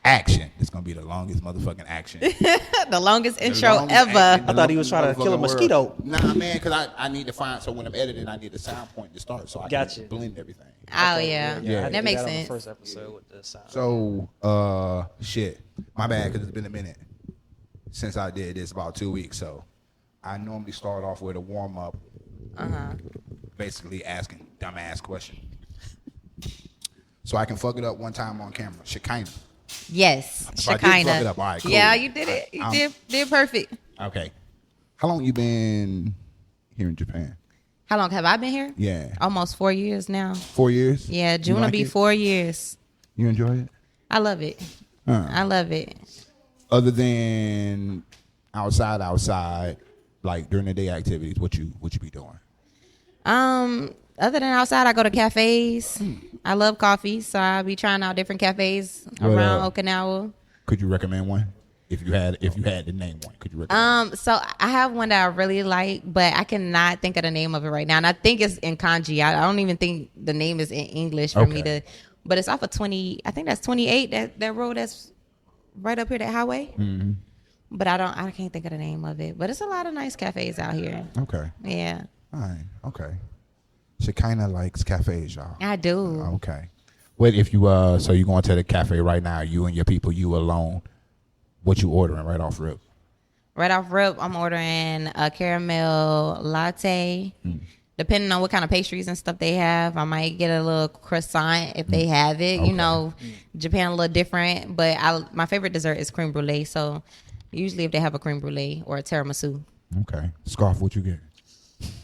Action. It's gonna be the longest motherfucking action. The longest intro ever. I thought he was trying to kill a mosquito. Nah, man, because I need to find. So when I'm editing, I need a sound point to start, so I can blend everything. Oh yeah, that makes On sense. the first episode with the sound. So shit, my bad, because it's been a minute since I did this, about 2 weeks. So I normally start off with a warm up, basically asking dumbass questions, so I can fuck it up one time on camera. Shekinah. Yes, So Shekinah. I did fuck it up. All right, cool. Yeah, you did it. You did perfect. Okay. How long you been here in Japan? How long have I been here? Yeah. Almost 4 years now. 4 years? Yeah, June You will like be it? 4 years. You enjoy it? I love it. I love it. Other than outside, like during the day activities, what you be doing? Other than outside, I go to cafes. I love coffee, so I'll be trying out different cafes around Okinawa. Could you recommend one? If you had to name one, could you recommend? So I have one that I really like, but I cannot think of the name of it right now. And I think it's in kanji. I don't even think the name is in English for me to. But it's off of 20. I think that's 28. That road that's right up here, that highway. Mm-hmm. But I can't think of the name of it. But it's a lot of nice cafes out here. Okay. Yeah. All right. Okay. Shekinah likes cafes, y'all. I do. Okay. What if you so you going to the cafe right now? You and your people, you alone. What you ordering right off rip? Right off rip, I'm ordering a caramel latte. Depending on what kind of pastries and stuff they have, I might get a little croissant if they have it. Okay. You know, Japan a little different, but my favorite dessert is creme brulee. So usually if they have a creme brulee or a tiramisu. Okay. Scarff, what you get?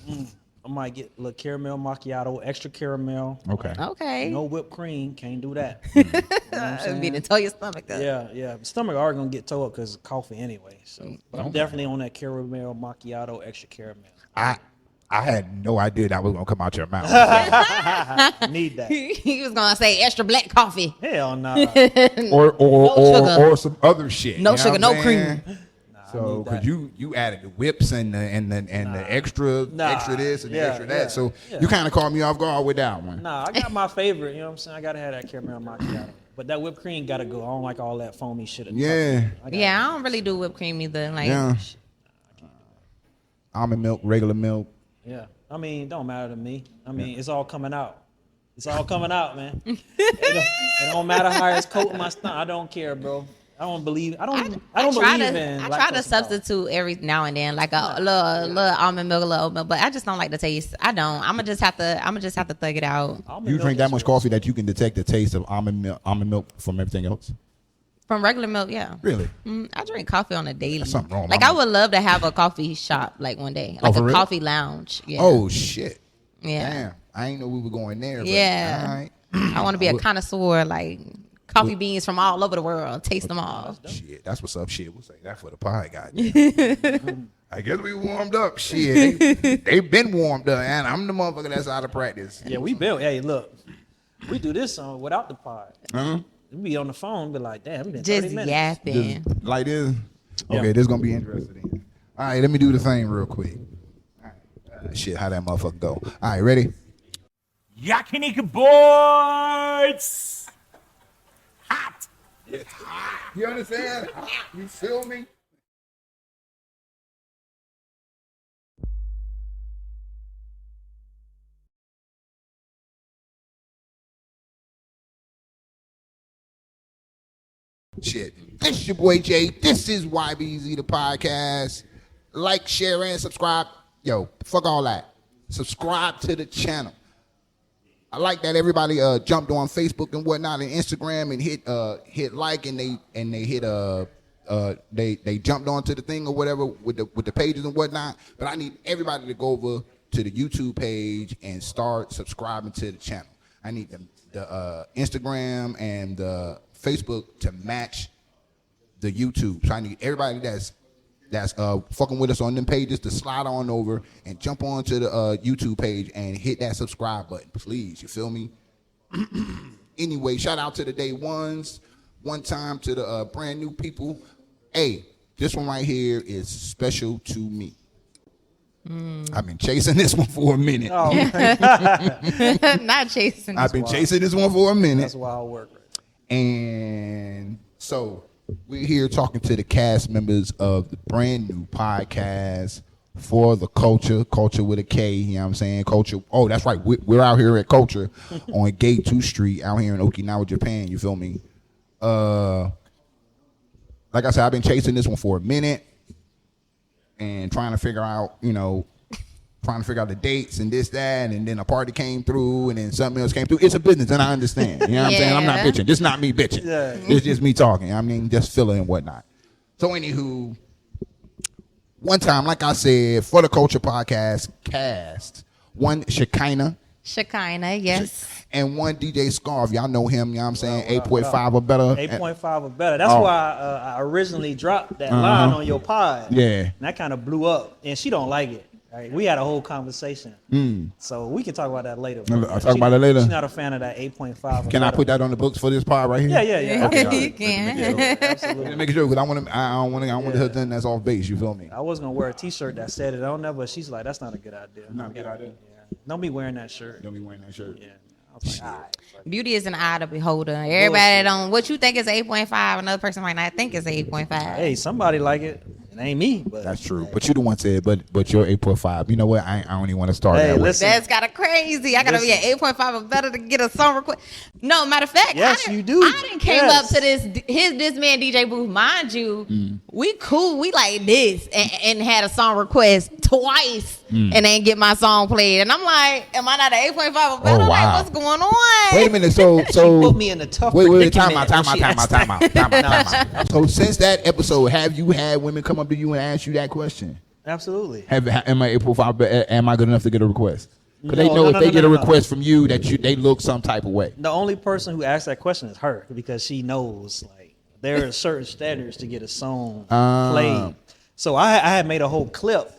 I might get a little caramel macchiato, extra caramel. Okay. No whipped cream. Can't do that. You know what I'm saying? Be to toe your stomach up. Yeah. Stomach are going to get tore up because of coffee anyway. So, but I'm definitely on that caramel macchiato, extra caramel. I had no idea that was gonna come out your mouth. Need that. He was gonna say extra black coffee. Hell no. or some other shit. No sugar, no cream. So, cause you added the whips and the extra this and the extra that. So you kind of caught me off guard with that one. Nah, I got my favorite. You know what I'm saying? I gotta have that caramel macchiato. But that whipped cream gotta go. I don't like all that foamy shit. Yeah. I don't really do whipped cream either. Like, almond milk, regular milk. Yeah. I mean, it don't matter to me. I mean, it's all coming out. It's all coming out, man. It don't matter how it's coating my stomach. I don't care, bro. I don't believe. I try to substitute every now and then, like a little almond milk, a little oat milk, but I just don't like the taste. I don't. I'm gonna just have to thug it out. You drink that much coffee that you can detect the taste of almond milk from everything else? From regular milk, yeah. Really? I drink coffee on a daily. There's something wrong. Like I would love to have a coffee shop like one day, like a coffee lounge. Yeah. Oh shit. Yeah. Damn. I ain't know we were going there. But yeah. All right. I want to be a connoisseur, like coffee beans from all over the world. Taste them all. Shit, that's what's up. Shit, we'll say that for the pie, goddamn. I guess we warmed up. Shit, they've been warmed up, and I'm the motherfucker that's out of practice. Yeah, we built. Hey, look, we do this without the pod. Uh-huh. We be on the phone, be like, damn, we been just 30 minutes. yapping. Just like this. Okay, this gonna be interesting. All right, let me do the thing real quick. All right. Shit, how that motherfucker go? All right, ready? Yakiniku boys! Hot! It's hot. You understand? Hot. You feel me? Shit. This is your boy Jay. This is YBZ The Podcast. Like, share, and subscribe. Yo, fuck all that. Subscribe to the channel. I like that everybody jumped on Facebook and whatnot and Instagram and hit like and they hit they jumped onto the thing or whatever with the pages and whatnot. But I need everybody to go over to the YouTube page and start subscribing to the channel. I need the Instagram and the Facebook to match the YouTube. So I need everybody that's fucking with us on them pages to slide on over and jump onto the YouTube page and hit that subscribe button, please. You feel me? Anyway, shout out to the day ones. One time to the brand new people. Hey, this one right here is special to me. I've been chasing this one for a minute. Oh, Not chasing. I've been chasing this one for a minute. That's wild work. And So we're here talking to the cast members of the brand new podcast For the Culture with a K, you know what I'm saying? Culture. Oh, that's right. We're out here at Culture on Gate 2 Street out here in Okinawa, Japan. You feel me? Like I said, I've been chasing this one for a minute and trying to figure out the dates and this, that, and then a party came through and then something else came through. It's a business, and I understand. You know what I'm saying? I'm not bitching. This is not me bitching. Yeah. It's just me talking. I mean, just filling and whatnot. So, anywho, one time, like I said, For the Culture podcast cast, one Shekinah, yes. And one DJ Scarff. Y'all know him, you know what I'm saying? 8.5 or better. 8.5 or better. That's why I originally dropped that line on your pod. Yeah. And that kind of blew up. And she don't like it. Right? We had a whole conversation. So we can talk about that later. I'll talk about it later. She's not a fan of that 8.5. Can I put that on the books for this pod right here? Yeah. Okay. You can. Absolutely. Make sure, because I don't want her done that's off base. You feel me? I was going to wear a T-shirt that said it on there, but she's like, that's not a good idea. Not a good idea? Yeah. Don't be wearing that shirt. Don't be wearing that shirt. Yeah. I was like, all right. Beauty is an eye of the beholder. Everybody don't. What you think is 8.5, another person might not think it's 8.5. Hey, somebody like it. It ain't me. But that's true. But you the one said, but you're 8.5. You know what? I don't even want to start that way. That's kind of crazy. I gotta be at 8.5 or better to get a song request. No, matter of fact, yes, you do. I didn't came up to this man DJ Booth. Mind you, we cool. We like this and had a song request twice and ain't get my song played. And I'm like, am I not at 8.5 or better? Oh, wow. Like, what's going on? Wait a minute. So she put me in a tough wait. predicament. Time out. So since that episode, have you had women come up to you and ask you that question? Absolutely. Am I 8.5? Am I good enough to get a request? Because they know if they get a request from you that they look some type of way. The only person who asks that question is her, because she knows like there are certain standards to get a song played. So I had made a whole clip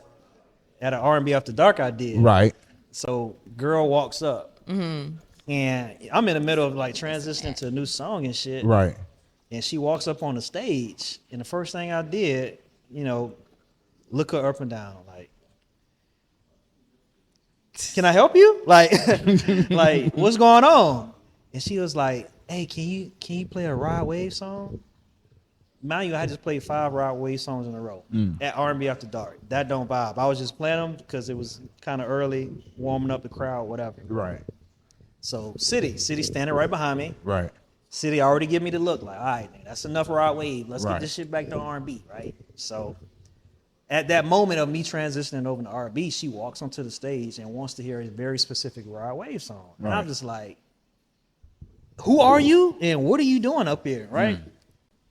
at an R&B After Dark I did. Right. So girl walks up, and I'm in the middle of like transitioning to a new song and shit. Right. And she walks up on the stage, and the first thing I did, look her up and down, like, can I help you? Like, like, what's going on? And she was like, hey, can you play a Rod Wave song? Mind you, I just played 5 Rod Wave songs in a row at R&B After Dark. That don't vibe. I was just playing them because it was kind of early, warming up the crowd, whatever. Right. So City standing right behind me. Right. City already give me the look, like, all right, that's enough Rod Wave. Let's get this shit back to R&B, right? So at that moment of me transitioning over to R&B, she walks onto the stage and wants to hear a very specific Rod Wave song. Right. And I'm just like, who are you and what are you doing up here, right?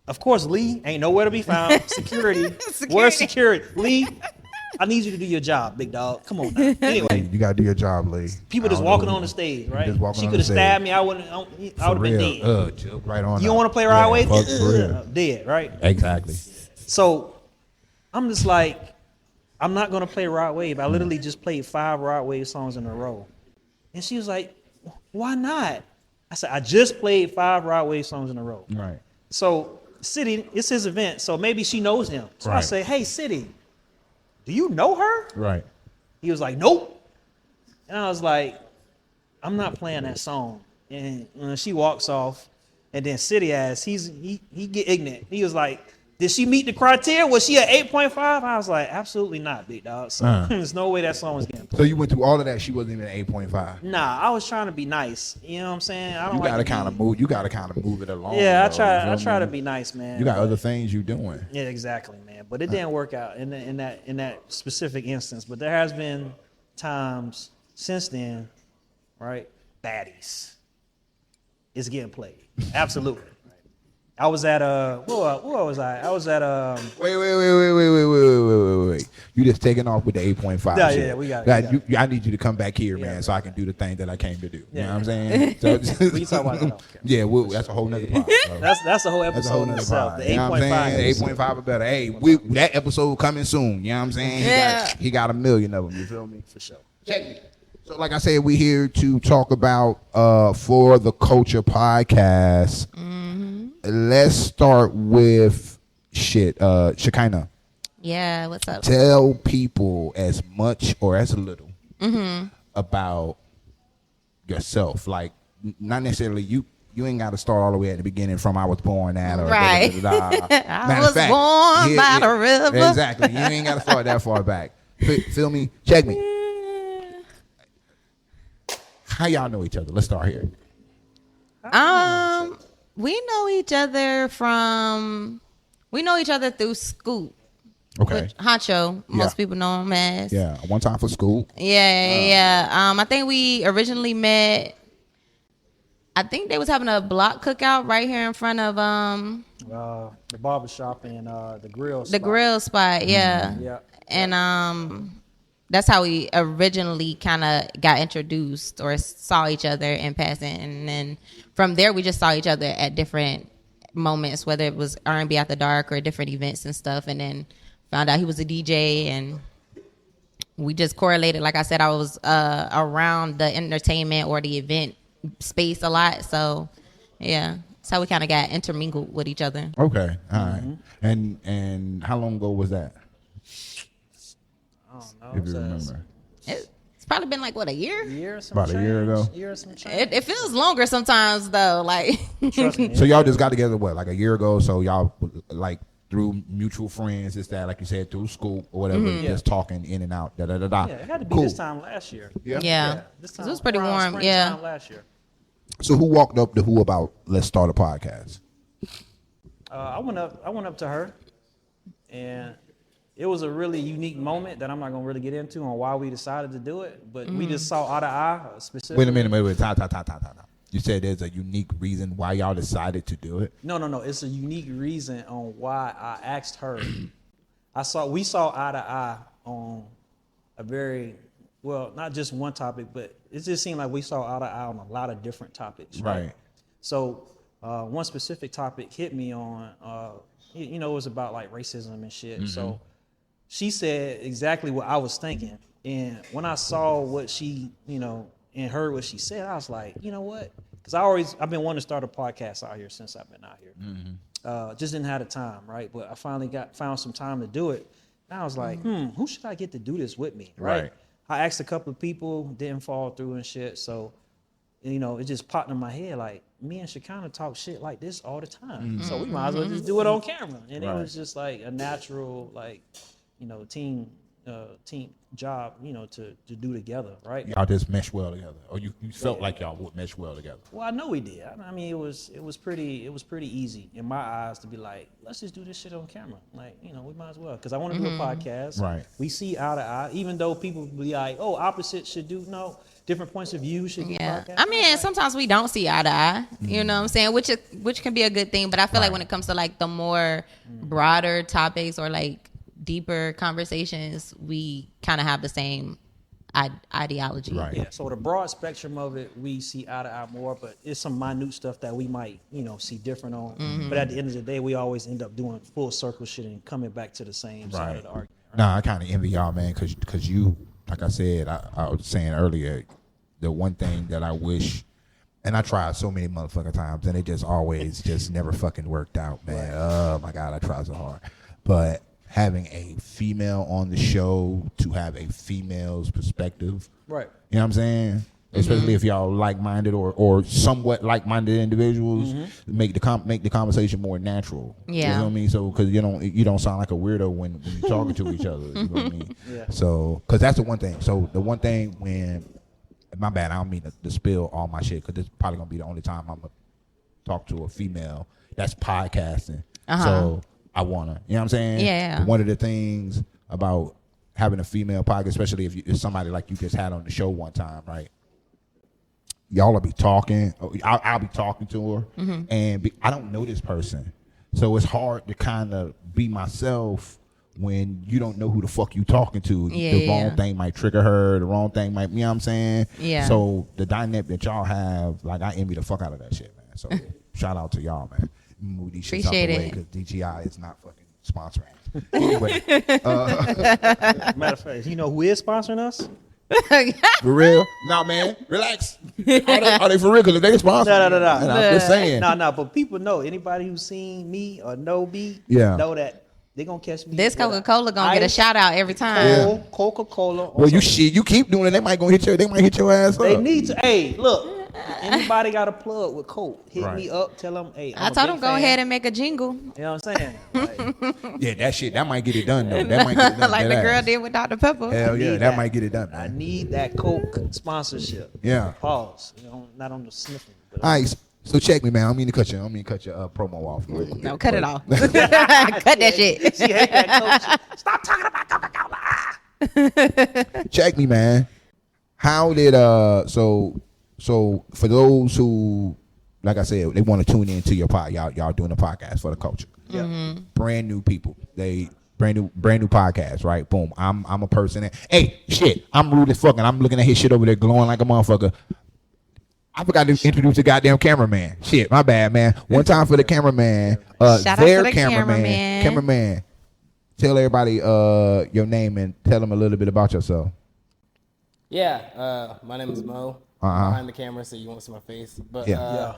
Of course, Lee ain't nowhere to be found. Security. Where's security? Lee, I need you to do your job, big dog. Come on now. Anyway. You got to do your job, Lee. People just walking on the stage, right? She could have stabbed me. I would have been dead. Right on. You don't want to play Rod Wave? Dead, right? Exactly. So I'm just like, I'm not going to play Rod Wave. I literally just played 5 Rod Wave songs in a row. And she was like, why not? I said, I just played 5 Rod Wave songs in a row. Right. So City, it's his event, so maybe she knows him. So I say, hey, City, do you know her? Right. He was like, nope. And I was like, I'm not playing that song. And she walks off, and then City asks, he get ignorant. He was like, did she meet the criteria? Was she at 8.5? I was like, absolutely not, big dog. So there's no way that song was getting played. So you went through all of that. She wasn't even at 8.5. Nah, I was trying to be nice. You know what I'm saying? You gotta kind of move. You gotta kind of move it along. Yeah, I try to be nice, man. You got other things you doing. Yeah, exactly, man. But it didn't work out in that specific instance. But there has been times since then, right? Baddies is getting played. Absolutely. I was at where was I? I was at Wait. You just taking off with the 8.5. Yeah, we got it. I need you to come back here, man, so I can do the thing that I came to do. You know what I'm saying? So, we talk about that. Yeah, that's a whole nother pod. That's a whole episode in itself. The 8.5 or better. Hey, that episode coming soon. You know what I'm saying? He got 1 million of them. You feel me? For sure. Check me. So, like I said, we're here to talk about For the Culture podcast. Let's start with Shekinah. Yeah, what's up? Tell people as much or as little about yourself. Like, not necessarily you You ain't got to start all the way at the beginning from I was born at or Right. I was born by the river. Exactly. You ain't got to start that far back. Feel me? Check me. How y'all know each other? Let's start here. We know each other through Scoop. Okay. Which, Honcho, most people know him as. Yeah, one time for school. Yeah. I think we originally met. I think they was having a block cookout right here in front of the barbershop and the grill spot. The grill spot, yeah. Yeah. And that's how we originally kind of got introduced or saw each other in passing, and then from there we just saw each other at different moments, whether it was R&B After Dark or different events and stuff, and then found out he was a DJ, and we just correlated. Like I said, I was around the entertainment or the event space a lot, so yeah, that's how we kind of got intermingled with each other. Okay, all right. And how long ago was that? I don't know. If you remember. It's probably been like what, a year? About a year ago. It feels longer sometimes though. Like, Trust me. So y'all just got together what, like a year ago? So y'all like through mutual friends, this that, like you said, through school or whatever, just talking in and out. Yeah, it had to be this time last year. yeah. This 'Cause time it was pretty around warm. springtime Yeah. last year. So who walked up to who about let's start a podcast? I went up to her, and it was a really unique moment that I'm not gonna really get into on why we decided to do it, but we just saw eye to eye specifically. Wait a minute. Time. You said there's a unique reason why y'all decided to do it. No. It's a unique reason on why I asked her. We saw eye to eye on a very, well, not just one topic, but it just seemed like we saw eye to eye on a lot of different topics. Right. So one specific topic hit me on, it was about like racism and shit. So she said exactly what I was thinking. And when I saw what she, and heard what she said, I was like, you know what? Because I've been wanting to start a podcast out here since I've been out here. Just didn't have the time, right? But I finally found some time to do it. And I was like, who should I get to do this with me, right? I asked a couple of people, didn't fall through and shit. So, it just popped in my head like, me and Shekinah talk shit like this all the time. So we might as well just do it on camera. And it was just like a natural, like, team job, to do together, right? Y'all just mesh well together, or you felt like y'all would mesh well together. Well, I know we did. I mean, it was pretty easy in my eyes to be like, let's just do this shit on camera. Like, we might as well, because I want to do a podcast. Right. We see eye to eye, even though people be like, oh, opposites should do different points of view should do podcasts. I mean, sometimes we don't see eye to eye. You know what I'm saying? Which can be a good thing, but I feel like when it comes to like the more broader topics or like deeper conversations, we kind of have the same ideology. Right. Yeah. So the broad spectrum of it, we see eye to eye more, but it's some minute stuff that we might, see different on. But at the end of the day, we always end up doing full circle shit and coming back to the same side of the argument. Right? Nah, I kind of envy y'all, man, because you, like I said, I was saying earlier, the one thing that I wish, and I tried so many motherfucking times, and it just always just never fucking worked out, man. Oh my God, I tried so hard. But having a female on the show to have a female's perspective. Right. You know what I'm saying? Especially if y'all like-minded or somewhat like-minded individuals, make the conversation more natural. Yeah. You know what I mean? So because you don't sound like a weirdo when you're talking to each other. You know what I mean? Yeah. So because that's the one thing. So the one thing when, my bad, I don't mean to spill all my shit, because this is probably gonna be the only time I'm gonna talk to a female that's podcasting. So I wanna, you know what I'm saying? Yeah. One of the things about having a female podcast, especially if it's somebody like you just had on the show one time, right? Y'all will be talking. I'll be talking to her, and I don't know this person, so it's hard to kind of be myself when you don't know who the fuck you talking to. The wrong thing might trigger her. The wrong thing might, you know what I'm saying? Yeah. So the dynamic that y'all have, like, I envy the fuck out of that shit, man. So shout out to y'all, man. Move these shits out the way, because DGI is not fucking sponsoring. Anyway, matter of fact, you know who is sponsoring us? For real? Nah, man, relax. Are they for real? Because if they sponsor, No. I'm just saying. No. But people know, anybody who's seen me or know me, know that they gonna catch me. This Coca-Cola gonna get a shout out every time. Coca-Cola. Well, you keep doing it. They might hit your ass up. They need to. Hey, look. Anybody got a plug with Colt? Hit Right. me up. Tell them, hey, I told him go ahead and make a jingle. You know what I'm saying? Like, Yeah, that might get it done though. That might get it done. Like the That girl ass. did with Dr. Pepper. Hell yeah, that might get it done. I Man. need that Coke sponsorship. Yeah. Pause. You know, not on the sniffing. But All right, so check me, man. I don't mean to cut your promo off. Real quick. No, cut it off. Cut that shit. she hate that Coke. Stop talking about Coca-Cola. Check me, man. How did so for those who, like I said, they want to tune into your pod, y'all doing a podcast for the culture. Yeah. Brand new people. They brand new podcast, right? Boom. I'm a person that, hey, shit, I'm rude as fuck and I'm looking at his shit over there glowing like a motherfucker. I forgot to introduce the goddamn cameraman. Shit, my bad, man. One time for the cameraman. Shout out their to the cameraman. Cameraman. Tell everybody your name and tell them a little bit about yourself. Yeah, my name is Mo. Uh-huh. Behind the camera, so you won't see my face. But Yeah.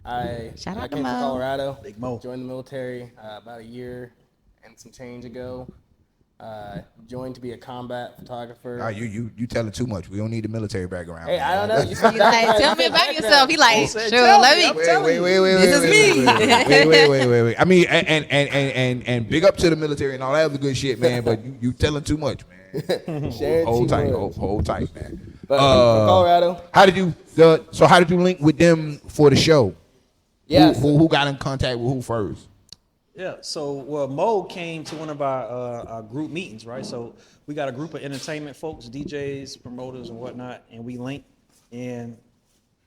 I Shout out to came Mo. from Colorado. Big Mo. Joined the military about a year and some change ago. Joined to be a combat photographer. Oh, you telling too much. We don't need the military background. Hey, I don't know. You He's like, tell me about yourself. He like, sure, tell let me. me. Wait. This is me. Wait. I mean, and big up to the military and all that other good shit, man. But you telling too much, man. Sharing Hold too tight, much. hold tight, man. But I'm from Colorado. How did you link with them for the show? Yeah. Who got in contact with who first? Yeah, so Mo came to one of our group meetings, right? So we got a group of entertainment folks, DJs, promoters, and whatnot, and we linked. And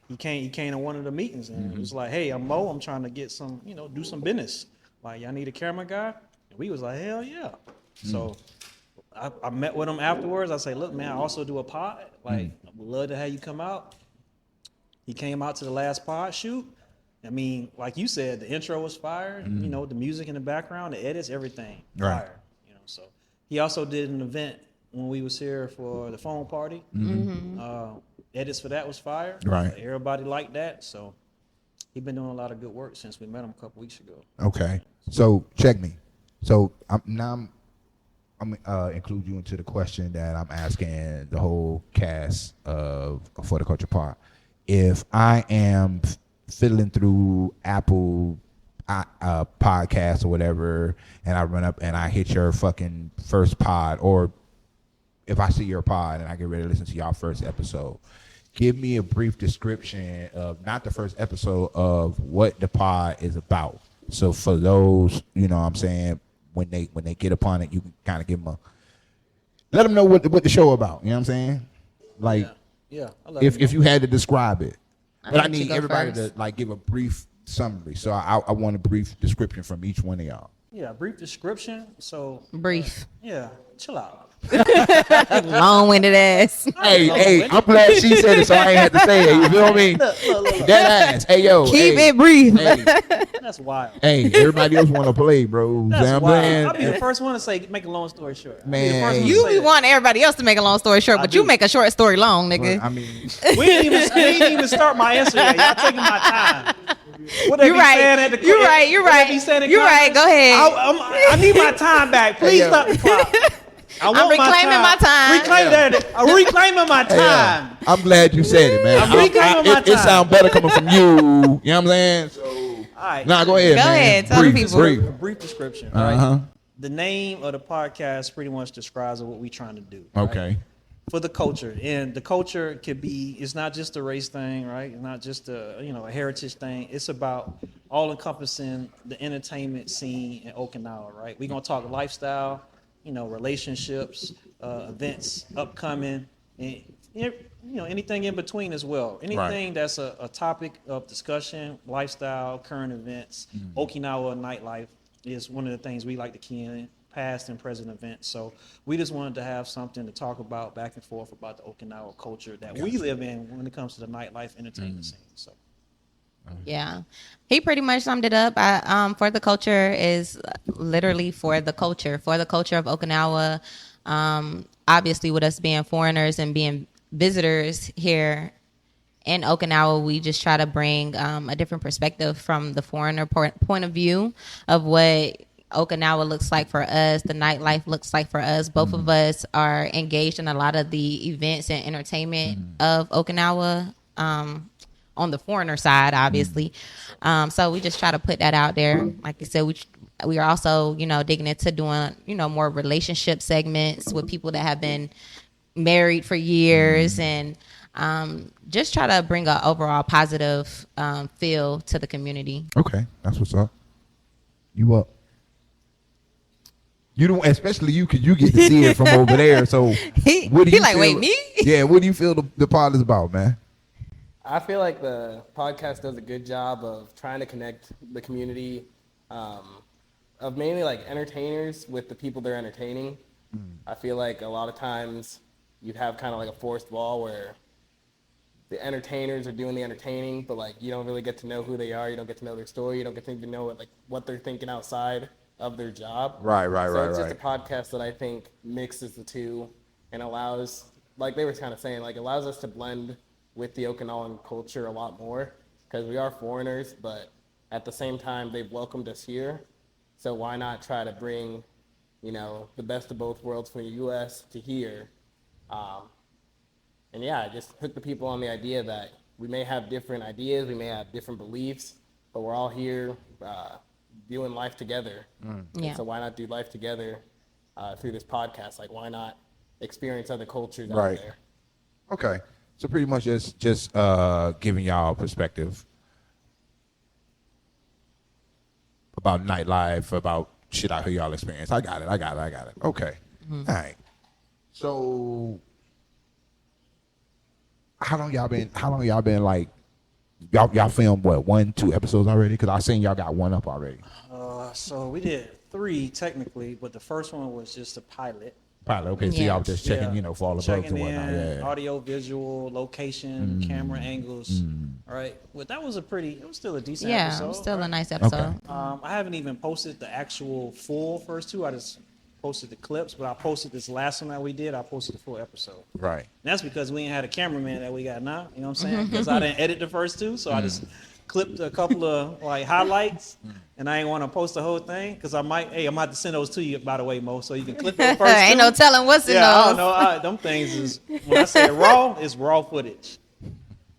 he came to one of the meetings, and it was like, "Hey, I'm Mo. I'm trying to get some, do some business. Like, y'all need a camera guy?" And we was like, "Hell yeah!" So I met with him afterwards. I say, "Look, man, I also do a pod. Like, I would love to have you come out." He came out to the last pod shoot. I mean, like you said, the intro was fire. The music in the background, the edits, everything Right. fire. So he also did an event when we was here for the phone party. Edits for that was fire. Right. Everybody liked that. So he been doing a lot of good work since we met him a couple weeks ago. Okay, so check me. So I'm include you into the question that I'm asking the whole cast of For the Culture Part. If I am fiddling through Apple podcasts or whatever, and I run up and I hit your fucking first pod, or if I see your pod and I get ready to listen to y'all first episode, give me a brief description of, not the first episode, of what the pod is about. So for those, what I'm saying, when they get upon it, you can kind of give them let them know what the show about. You know what I'm saying? Like, Yeah. I love if you had to describe it, but I let you need go everybody first. to give a brief summary. So I want a brief description from each one of y'all. Yeah, brief description. So Brief. yeah, chill out. Long-winded ass. Hey, I'm glad she said it, so I ain't had to say it. You feel me? Look. That ass. Hey, yo. Keep hey, it brief. Hey, That's wild. hey, everybody else want to play, bro. That's I'm wild. saying, I'll be the first one to say, make a long story short. I'll be Man, the first one to You say be that. wanting everybody else to make a long story short, but you do. make a short story long, nigga. I mean, We didn't even start my answer yet. Y'all taking my time. What they You're be right. saying at the You're right. You're what they right. be saying in You're right. comments? Go ahead. I need my time back. Please yo. stop the clock. I want reclaiming my time. Reclaim that. I'm reclaiming my hey, time. I'm glad you said it, man. I'm reclaiming my It time. sounds better coming from you. You know what I'm saying? So, All right. nah, go ahead, Go man. ahead, tell the brief, people. brief. A brief description. Uh-huh. Right? The name of the podcast pretty much describes what we're trying to do. Right? Okay. For the culture, and the culture could be, it's not just a race thing, right? It's not just a heritage thing. It's about all encompassing the entertainment scene in Okinawa, right? We're gonna talk lifestyle, relationships, events upcoming, and anything in between as well. Anything that's a topic of discussion, lifestyle, current events, Okinawa nightlife is one of the things we like to key in. Past and present events. So we just wanted to have something to talk about back and forth about the Okinawa culture that we live in when it comes to the nightlife entertainment scene. So Yeah, he pretty much summed it up. For the culture is literally for the culture of Okinawa. Obviously, with us being foreigners and being visitors here in Okinawa, we just try to bring a different perspective from the foreigner point of view of what Okinawa looks like for us, the nightlife looks like for us. Both of us are engaged in a lot of the events and entertainment of Okinawa. on the foreigner side, obviously. So we just try to put that out there. Like you said, we are also, digging into doing, more relationship segments with people that have been married for years, and just try to bring an overall positive feel to the community. Okay, that's what's up. You up? You don't, especially you, because you get to see it from over there. So, what do you feel, wait, me? Yeah, what do you feel the pod is about, man? I feel like the podcast does a good job of trying to connect the community, of mainly like entertainers with the people they're entertaining. I feel like a lot of times you have kind of like a forced wall where the entertainers are doing the entertaining, but like you don't really get to know who they are. You don't get to know their story. You don't get to even know what they're thinking outside of their job. Right. So it's just a podcast that I think mixes the two and allows, like they were kind of saying, like allows us to blend with the Okinawan culture a lot more, because we are foreigners, but at the same time they've welcomed us here. So why not try to bring, the best of both worlds from the U.S. to here, and yeah, just hook the people on the idea that we may have different ideas, we may have different beliefs, but we're all here doing life together. Yeah. So why not do life together through this podcast? Like, why not experience other cultures out Right. there? Okay. So pretty much just giving y'all perspective about nightlife, about shit out here y'all experience. I got it. Okay. All right. So how long y'all been like, y'all filmed what, 1-2 episodes already? Because I seen y'all got one up already. So we did 3 technically, but the first one was just a pilot. Pilot. Okay. So Yeah. y'all just checking, for all the bugs and Checking whatnot. in, Yeah. audio, visual, location, camera angles. Right. Well, that was it was still a decent Yeah, episode. it was still right? a nice episode. I haven't even posted the actual full first 2. I just posted the clips, but I posted this last one that we did. I posted the full episode. Right. And that's because we ain't had a cameraman that we got now. You know what I'm saying? Because I didn't edit the first 2, so I just clipped a couple of like highlights, and I ain't want to post the whole thing because I'm about to send those to you, by the way, Mo, so you can clip the first 2. Ain't no telling what's in Yeah, I those. don't know. Them things is, when I say raw, it's raw footage.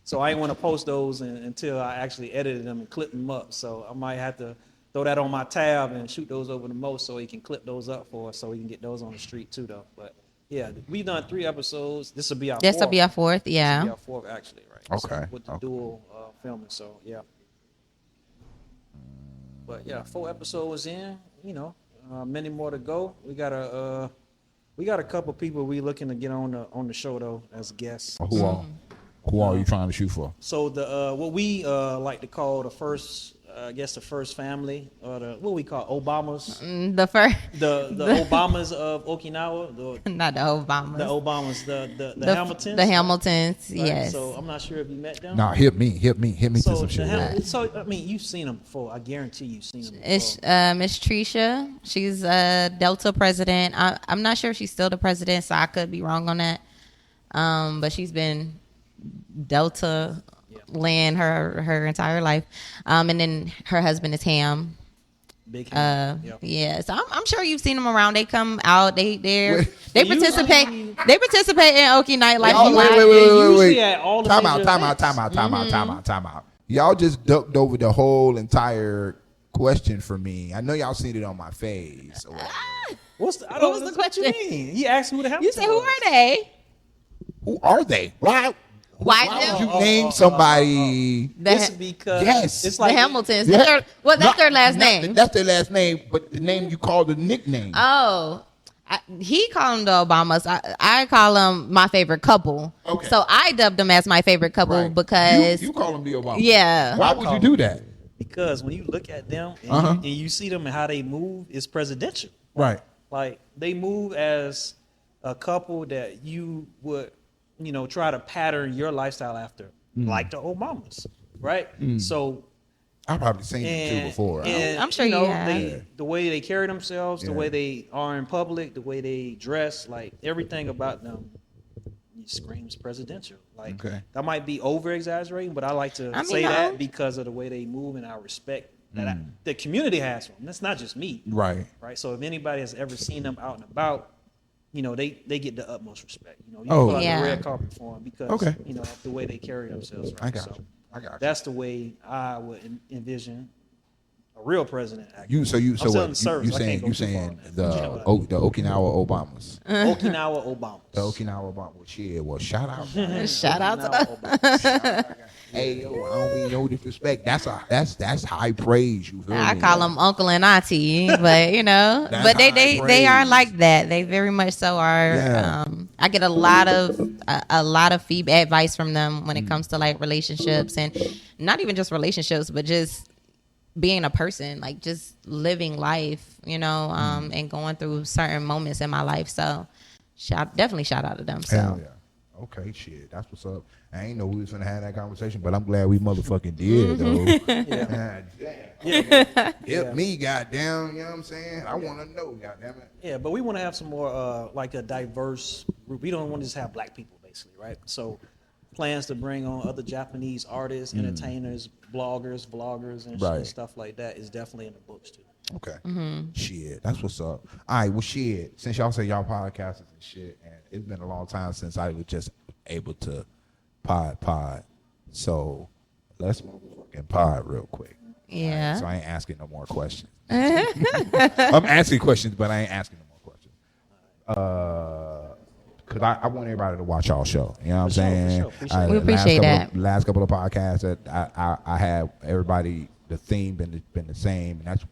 So I ain't want to post those until I actually edited them and clipped them up. So I might have to throw that on my tab and shoot those over to Mo so he can clip those up for us so we can get those on the street too, though. But yeah, we've done 3 episodes. This will be our 4th. This will be our 4th, yeah. This will be our 4th, actually, right? Okay. So with the dual filming, so yeah. But yeah, 4 episodes in, many more to go. We got a couple people we looking to get on the show though as guests. Who are you trying to shoot for? So the what we like to call the first, the first family, or what we call Obamas. The first, The Obamas of Okinawa. not the Obamas. The Obamas, the Hamiltons. The Hamiltons, right? yes. So I'm not sure if you met them. Nah, hit me to So some shit. So I mean, you've seen them before. I guarantee you've seen them before. It's Miss Tricia. She's Delta president. I'm not sure if she's still the president, so I could be wrong on that. But she's been Delta land her entire life. And then her husband is Ham. Big Ham. Yep. Yeah, so I'm sure you've seen them around. They come out. They participate. Usually- They participate in Okie nightlife. Y'all, a lot. usually wait. at all the Time major out. events. Y'all just ducked over the whole entire question for me. I know y'all seen it on my face. Or whatever. What was the question? What you mean? He asked who the Hamiltons You say, who was. are they? Who are they? Why Why would you name somebody? It's because Yes. it's The like Hamiltons. Yeah. That's their last name. That's their last name, but the name you call the nickname. Oh, he called them the Obamas. I call them my favorite couple. Okay. So I dubbed them as my favorite couple Right. because you call them the Obama. yeah. Why would you do that? because when you look at them and, and you see them and how they move, it's presidential. Right. Like they move as a couple that you would, try to pattern your lifestyle after, like the Obamas, right? So I've probably seen it too before. and, I'm sure you have. the way they carry themselves, the Yeah. way they are in public, the way they dress, like everything about them screams presidential. Like Okay. that might be over exaggerating, but I like to I mean, say no. that because of the way they move and I respect that the community has for them. That's not just me, Right. right? So if anybody has ever seen them out and about, they get the utmost respect. You Oh. pull out Yeah. the red carpet for them because Okay. of the way they carry themselves. Right? I got I got you. That's the way I would envision a real president. You I'm saying go too saying far. the Okinawa Obamas. Okinawa Obama. The Okinawa Obama. Shit, well, shout out. Shout out to Hey, yo, I don't mean no disrespect. That's high praise. You feel I me? call them uncle and auntie, but That's but high they are praise. like that. They very much so are. Yeah. I get a lot of feedback, advice from them when it comes to like relationships, and not even just relationships, but just being a person, like just living life, and going through certain moments in my life. So definitely shout out to them. So. Hell yeah. Okay, shit. That's what's up. I ain't know we was finna have that conversation, but I'm glad we motherfucking did, though. Help me, goddamn. You know what I'm saying? I want to know, goddamn it. Yeah, but we want to have some more like a diverse group. We don't want to just have black people, basically, right? So plans to bring on other Japanese artists, entertainers, bloggers, vloggers, and Right. stuff like that is definitely in the books, too. Okay. Shit, that's what's up. All right, well, shit. Since y'all say y'all podcasters and shit, and it's been a long time since I was just able to pod. So let's motherfucking pod real quick. Yeah. Right, so I ain't asking no more questions. I'm asking questions, but I ain't asking no more questions. Because I want everybody to watch our show. You know what I'm saying? We appreciate that. Last couple of podcasts that I have, everybody, the theme been the same. And that's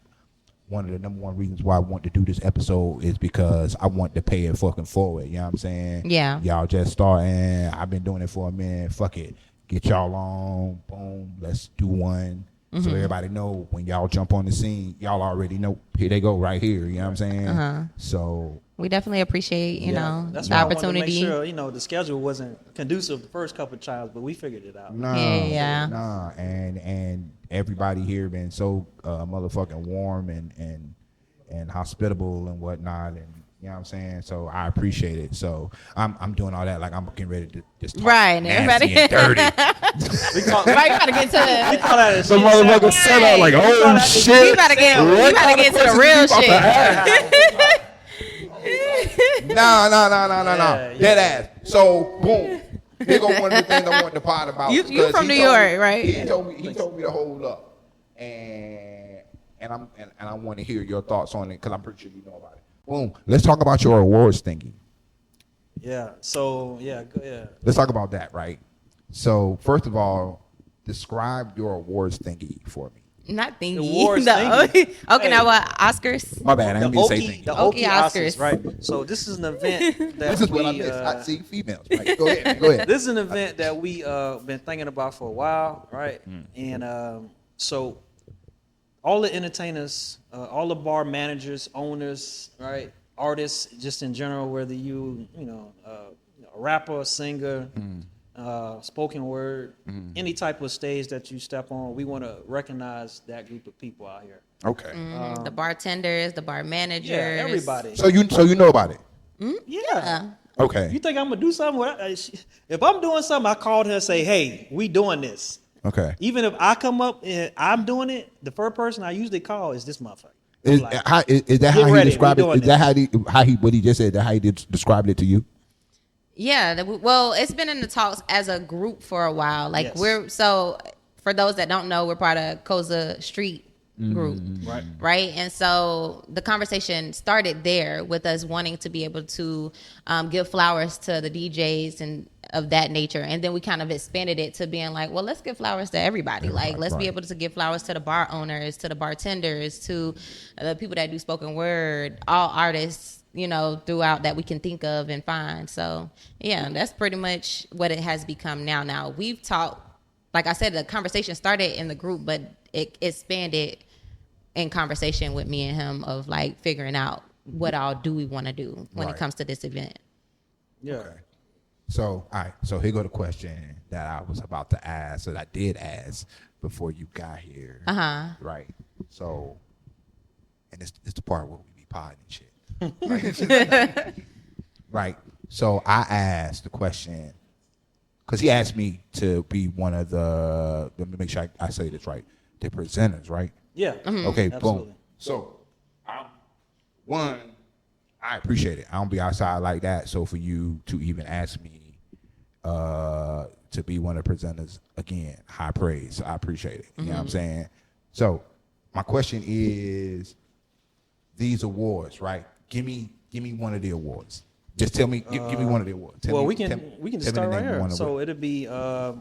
one of the number one reasons why I want to do this episode is because I want to pay it fucking forward. You know what I'm saying? Yeah. Y'all just starting. I've been doing it for a minute. Fuck it. Get y'all on. Boom. Let's do one. So everybody know when y'all jump on the scene, y'all already know. Here they go right here. You know what I'm saying? So We definitely appreciate, That's the why opportunity. I wanted to make sure, the schedule wasn't conducive the first couple of times, but we figured it out. Nah, and everybody here been so motherfucking warm and hospitable and whatnot, and you know what I'm saying. So I appreciate it. So I'm doing all that like I'm getting ready to just talk Right, nasty everybody. and dirty. Right, you gotta get to We the. call that a Some shit motherfucker sandwich. set out like, oh shit. You gotta get to the real shit. No. Yeah. Dead ass. So boom. Here go one of the things I want to pod about. You because from he New told York, me- right? He told me to hold up, and I want to hear your thoughts on it because I'm pretty sure you know about it. Boom. Let's talk about your awards thingy. Yeah. So go ahead. Let's talk about that, right? So first of all, describe your awards thingy for me. Not thingy. Awards No. thingy. Okay, now what? Oscars? My bad. I didn't mean to say Okie- thingy. the Okie Okie Oscars. Oscars, right? So this is an event that This is we, what I missed. I see females. Right? Go ahead. Go ahead. This is an event that we been thinking about for a while, right? And so all the entertainers, all the bar managers, owners, right, artists, just in general, whether a rapper, a singer, spoken word, any type of stage that you step on, we want to recognize that group of people out here. Okay. The bartenders, the bar managers. Yeah, everybody. So you know about it. Yeah. Okay. You think I'm gonna do something? If I'm doing something, I called her and say, "Hey, we doing this." Okay. Even if I come up and I'm doing it, the first person I usually call is this motherfucker. Is Like, that how get he ready, described we it? doing Is that how he what he just said? That how he described it to you? Yeah, well, it's been in the talks as a group for a while. Like Yes. for those that don't know, we're part of Koza Street group, right? And so the conversation started there with us wanting to be able to give flowers to the DJs and of that nature, and then we kind of expanded it to being like, well, let's give flowers to everybody. Like, let's be able to give flowers to the bar owners, to the bartenders, to the people that do spoken word, all artists, throughout that we can think of and find. So yeah, that's pretty much what it has become now. Now we've talked, like I said, the conversation started in the group, but it expanded in conversation with me and him of like figuring out what all do we want to do when it comes to this event. yeah. Okay. So all right. So here go the question that I was about to ask, that I did ask before you got here. Right. So, and it's the part where we be podding and shit. Right. So I asked the question because he asked me to be one of the. Let me make sure I say this right. The presenters, right? Yeah. Okay. Absolutely. Boom. So, I appreciate it. I don't be outside like that. So for you to even ask me to be one of the presenters again. High praise. I appreciate it. You know what I'm saying? So my question is, these awards, right? Give me one of the awards. Just tell me. Give me one of the awards. We can just start right here. So it'll be we're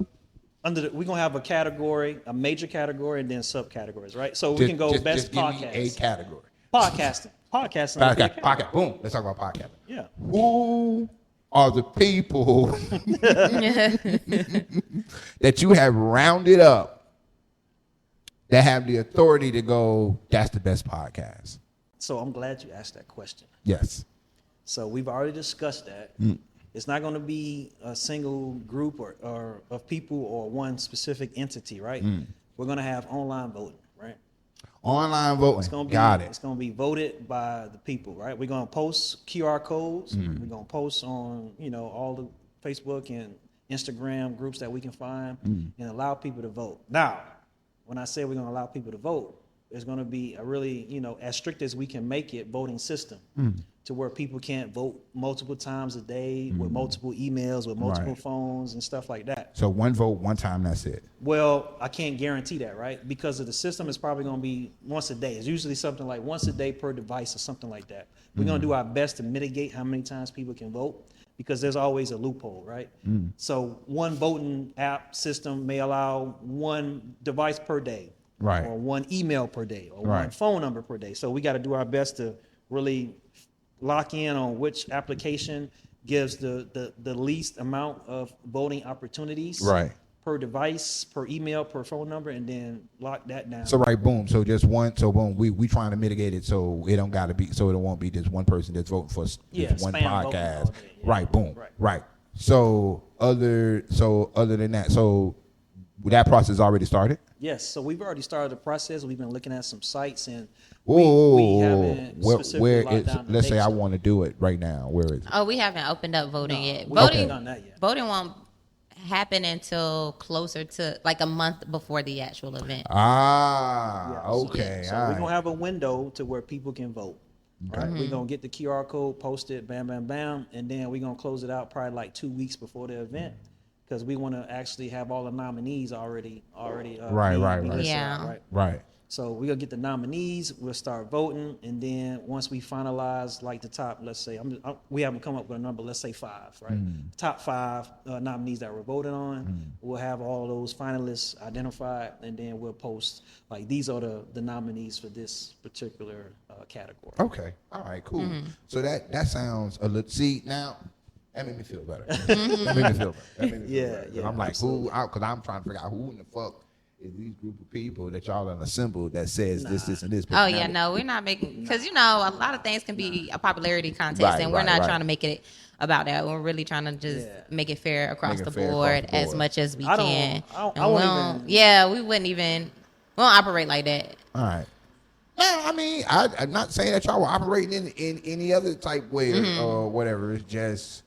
gonna have a category, a major category, and then subcategories, right? So we can go best podcast. Give me a category. Podcasting. Podcast. Boom. Let's talk about podcasting. Yeah. Who are the people that you have rounded up that have the authority to go, that's the best podcast? So I'm glad you asked that question. Yes. So we've already discussed that. It's not going to be a single group or of people or one specific entity, right? We're going to have online voting, right? Online voting. It's going to be, Got it. It's going to be voted by the people, right? We're going to post QR codes. We're going to post on, all the Facebook and Instagram groups that we can find and allow people to vote. Now, when I say we're going to allow people to vote, there's going to be a really, as strict as we can make it, voting system to where people can't vote multiple times a day with multiple emails, with multiple phones and stuff like that. So one vote, one time, that's it. Well, I can't guarantee that, right? Because of the system, it's probably going to be once a day. It's usually something like once a day per device or something like that. We're going to do our best to mitigate how many times people can vote, because there's always a loophole, right? So one voting app system may allow one device per day. Right. Or one email per day, or one phone number per day. So we got to do our best to really lock in on which application gives the least amount of voting opportunities per device, per email, per phone number, and then lock that down. So boom. So just one. So boom. We trying to mitigate it so it don't got to be. So it won't be just one person that's voting for just one podcast. Right. Boom. Right. So other than that, so that process already started. Yes, so we've already started the process. We've been looking at some sites, and we haven't specifically locked down the let's say dates I yet. want to do it right now. Where is it? Oh, we haven't opened up voting yet. We haven't done that yet. Voting won't happen until closer to like a month before the actual event. Okay. So we're going to have a window to where people can vote. Right? We're going to get the QR code posted, bam, bam, bam, and then we're going to close it out probably like 2 weeks before the event, because we want to actually have all the nominees already. Right. So we're going to get the nominees, we'll start voting, and then once we finalize like the top, let's say, we haven't come up with a number, let's say 5, right? Top 5 nominees that we're voting on, we'll have all those finalists identified, and then we'll post, like, these are the nominees for this particular category. Okay. All right, cool. So that sounds a little, see, now, that made me feel better. That made me feel better. Yeah, I'm like, absolutely. because I'm trying to figure out who in the fuck is these group of people that y'all have assembled that says this, and this. Oh, yeah, no, we're not making, because, a lot of things can be a popularity contest, and we're not trying to make it about that. We're really trying to just make it fair across the board as much as we can. We wouldn't operate like that. All right. No, I mean, I'm not saying that y'all were operating in any other type way or whatever. It's just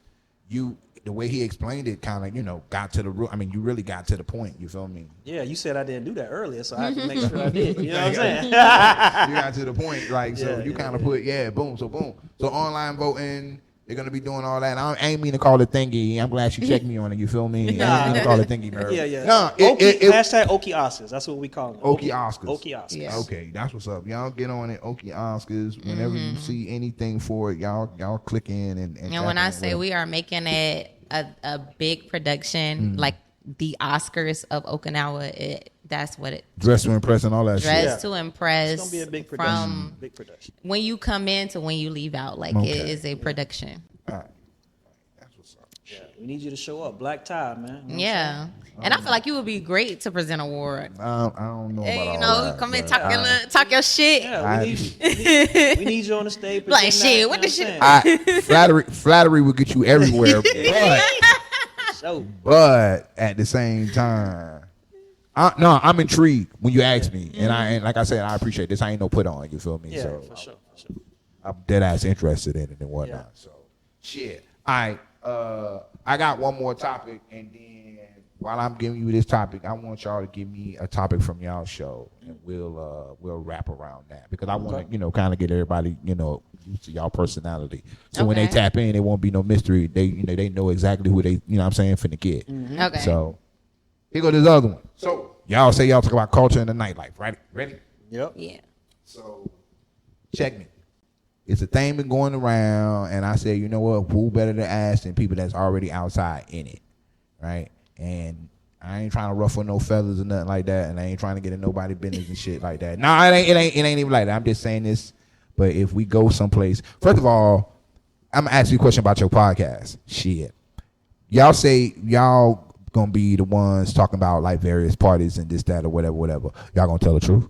the way he explained it kind of, got to the root. I mean, you really got to the point. You feel me? Yeah, you said I didn't do that earlier, so I have to make sure I did. You know what I'm saying? You got to the point, you kind of put, boom. So online voting, they're going to be doing all that. And I ain't mean to call it thingy. I'm glad you checked me on it. You feel me? I ain't mean to call it thingy, nerd. Yeah. No, hashtag Okie Oscars. That's what we call them. Okie Oscars. Okie Oscars. Yes. Okay, that's what's up. Y'all get on it, Okie Oscars. Whenever you see anything for it, y'all click in and when I say we are making it a big production, like the Oscars of Okinawa, that's what it. Dress to impress and all that shit. Dress to impress. It's gonna be a big production. Big production. When you come in to when you leave out, it is a production. All right. That's what's up. Yeah, we need you to show up. Black tie, man. You know Yeah. And I feel like you would be great to present an award. I don't know Hey, about all that. come in, talk your shit. Yeah, we need you on the stage. Like, shit, what the shit? Flattery will get you everywhere, but at the same time, I'm intrigued when you ask me, and like I said, I appreciate this. I ain't no put on, you feel me? Yeah, So for sure. I'm dead ass interested in it and whatnot. So shit. All right, I got one more topic, and then while I'm giving you this topic, I want y'all to give me a topic from y'all show, and we'll wrap around that because I want to, kind of get everybody, used to y'all personality. So when they tap in, it won't be no mystery. They, they know exactly who they, what I'm saying, finna get. Mm-hmm. Okay. So here go this other one. So y'all say y'all talk about culture in the nightlife, right? Ready? Yep. Yeah. So check me. It's a thing been going around, and I say, you know what? Who better to ask than people that's already outside in it, right? And I ain't trying to ruffle no feathers or nothing like that, and I ain't trying to get in nobody's business and shit like that. No, it ain't even like that. I'm just saying this. But if we go someplace, first of all, I'm gonna ask you a question about your podcast. Shit, y'all say y'all gonna be the ones talking about like various parties and this, that, or whatever. Y'all gonna tell the truth?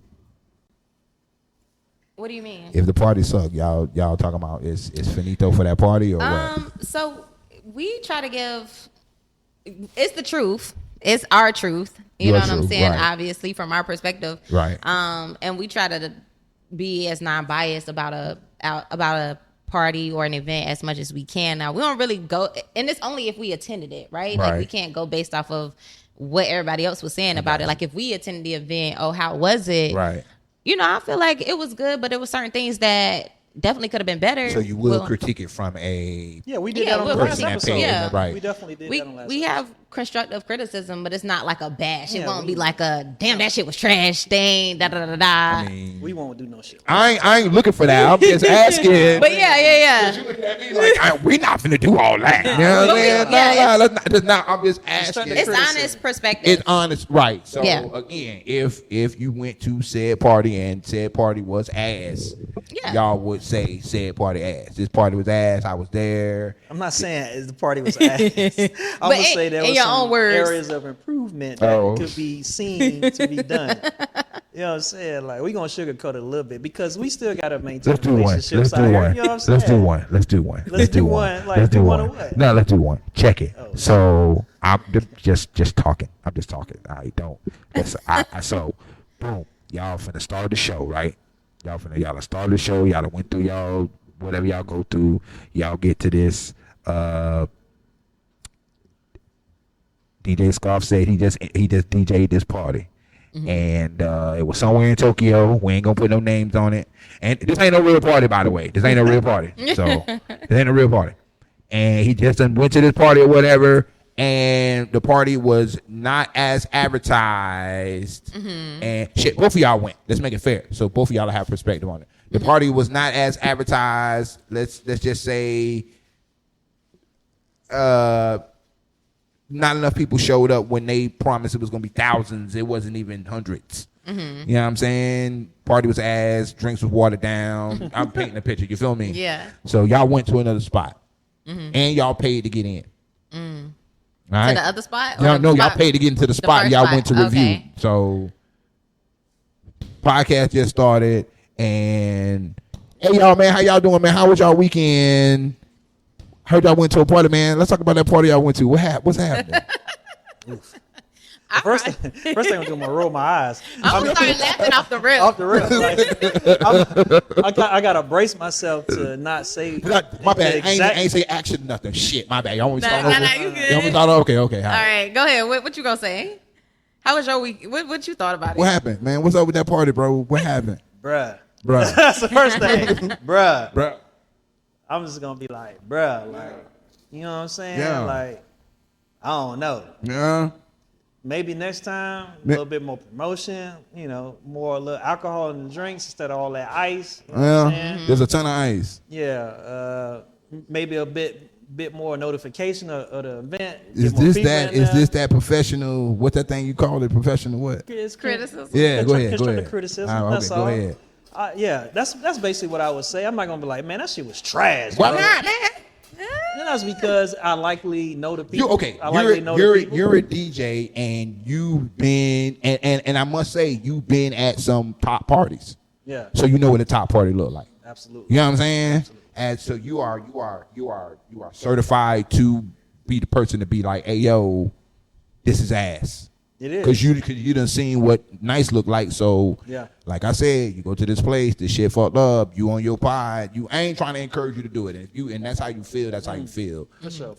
What do you mean? If the party suck, y'all talking about is finito for that party or what? So we try to give. It's the truth. It's our truth. You know what I'm saying? Right. Obviously, from our perspective. Right. And we try to be as non-biased about a party or an event as much as we can. Now we don't really go, and it's only if we attended it, right? Like we can't go based off of what everybody else was saying about it. Like if we attended the event, how was it? Right. I feel like it was good, but there were certain things that definitely could have been better. So you will critique it from a we did that on the last episode. Yeah, right. We definitely did that on the last we episode. have constructive criticism, but it's not like a bash. It won't we- be like a damn that shit was trash thing. Da da da da. I mean, We won't do no shit. I ain't looking for that. I'm just asking. But yeah. You looking at me like we not finna do all that. You know what I'm saying? Yeah, Let's not. I'm just asking. It's honest perspective. It's honest, right? So Yeah. again, if you went to said party and said party was ass, y'all would say said party ass. This party was ass. I was there. I'm not saying the party was ass. I'm gonna say there in was your some own words. areas of improvement that could be seen to be done. You know what I'm saying? Like we gonna sugarcoat it a little bit because we still gotta maintain Let's do one. relationships. Let's do one. You know what I'm saying? Let's do one. Let's do one. Let's do one. Like, Let's do one one. of what? No, let's do one. Check it. Oh. So I'm just talking. I'm just talking. I don't. So boom. Y'all finna start the show, right? Y'all start the show. Y'all went through y'all whatever y'all go through. Y'all get to this. DJ Scarff said he just DJ'd this party. And it was somewhere in Tokyo. We ain't gonna put no names on it. And this ain't no real party, by the way. This ain't a real party. So this ain't a real party. And he just went to this party or whatever. And the party was not as advertised. And shit, both of y'all went. Let's make it fair. So both of y'all have perspective on it. The party was not as advertised. Let's just say not enough people showed up when they promised it was going to be thousands. It wasn't even hundreds. You know what I'm saying? Party was ass. Drinks was watered down. I'm painting a picture. You feel me? Yeah. So y'all went to another spot. And y'all paid to get in. All right? To the other spot? No, y'all paid to get into the spot. first Y'all spot. went to review. Okay. So podcast just started. And hey, y'all, man, how y'all doing, man? How was y'all weekend? Heard y'all went to a party, man. Let's talk about that party y'all went to. What's happening? First thing I'm gonna do, I'm gonna roll my eyes. I'm gonna start laughing off the rip. Off the rip. Like, I gotta brace myself to not say. My bad. the I ain't say action nothing. Shit, my bad. Y'all want me to start over? Nah, you good. Y'all want me to start over? Okay. All right, go ahead. What you gonna say? How was your week? What you thought about it? What happened, man? What's up with that party, bro? What happened? Bruh. Bruh. That's the first thing. Bruh. Bruh. I'm just gonna be like, bruh, like, you know what I'm saying? Yeah. Like, I don't know. Yeah. Maybe next time, a little bit more promotion, more a little alcohol in the drinks instead of all that ice. You know what I'm saying? There's a ton of ice. Yeah. Maybe a bit more notification of the event. Is Get more this people that? in Is there. this that professional? What's that thing you call it? Professional what? It's Criticism? Yeah, go ahead. Constructive criticism. All right, That's okay, all. go ahead. Yeah, that's basically what I would say. I'm not gonna be like, man, that shit was trash. Why bro." not, man? And that's because I likely know the people. You okay? I likely know the people. You're a DJ, and you've been and I must say you've been at some top parties, Yeah, so you know what a top party look like. absolutely. You know what I'm saying? And so you are certified to be the person to be like, hey yo, this is ass. It is. Cause you done seen what nice look like. So Yeah. like I said, you go to this place, this shit fucked up, you on your pod, I ain't trying to encourage you to do it. And that's how you feel, that's how you feel. For sure.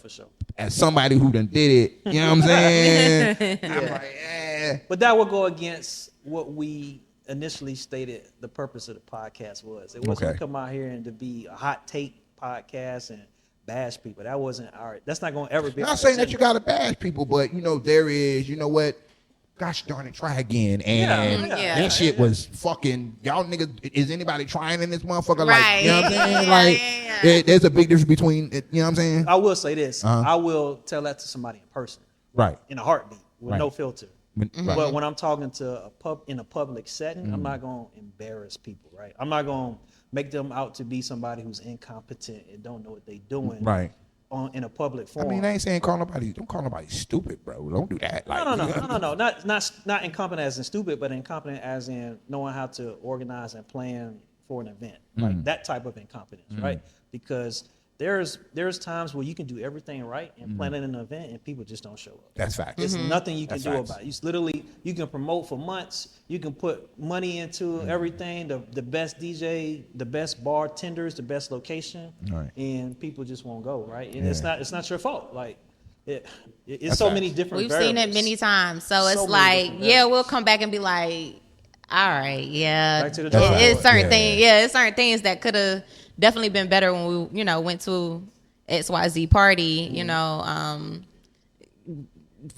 as somebody who done did it, you know what I'm saying? I'm like, But that would go against what we initially stated the purpose of the podcast was. It wasn't to come out here and to be a hot take podcast and bash people. That wasn't our. That's not going to ever be. I'm not saying that you got to bash people, but there is. You know what? Gosh darn it, try again. And that shit was fucking, y'all niggas, is anybody trying in this motherfucker? Like, you know what I'm saying? There's a big difference between, you know what I'm saying? I will say this. I will tell that to somebody in person. Right. In a heartbeat with no filter. Right. But when I'm talking to in a public setting, I'm not going to embarrass people, right? I'm not going to make them out to be somebody who's incompetent and don't know what they're doing. Right. In a public forum. I mean, I ain't saying don't call nobody stupid, bro. Don't do that. Like, no. Not incompetent as in stupid, but incompetent as in knowing how to organize and plan for an event. Like that type of incompetence, right? Because there's times where you can do everything right and plan an event and people just don't show up. That's fact. There's nothing you can do about it. You can promote for months. You can put money into everything, the best DJ, the best bartenders, the best location, and people just won't go, right? And it's not your fault. Like it's so many different We've variables. seen it many times. So it's like, we'll come back and be like, all right, Back to the it's certain things. Yeah, it's certain things that could have definitely been better when we, went to XYZ party.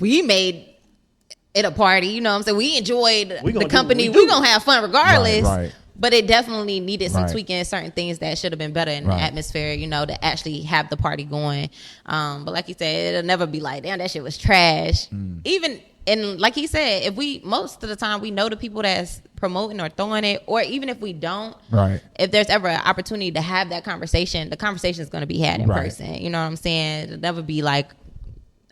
We made it a party. You know what I'm saying? We enjoyed the company. We're going to have fun regardless. Right. But it definitely needed some tweaking, certain things that should have been better in the atmosphere, to actually have the party going. But like you said, it'll never be like, damn, that shit was trash. Even, and like he said, most of the time we know the people that's promoting or throwing it, or even if we don't, if there's ever an opportunity to have that conversation, the conversation is going to be had in person. You know what I'm saying? It'll never be like,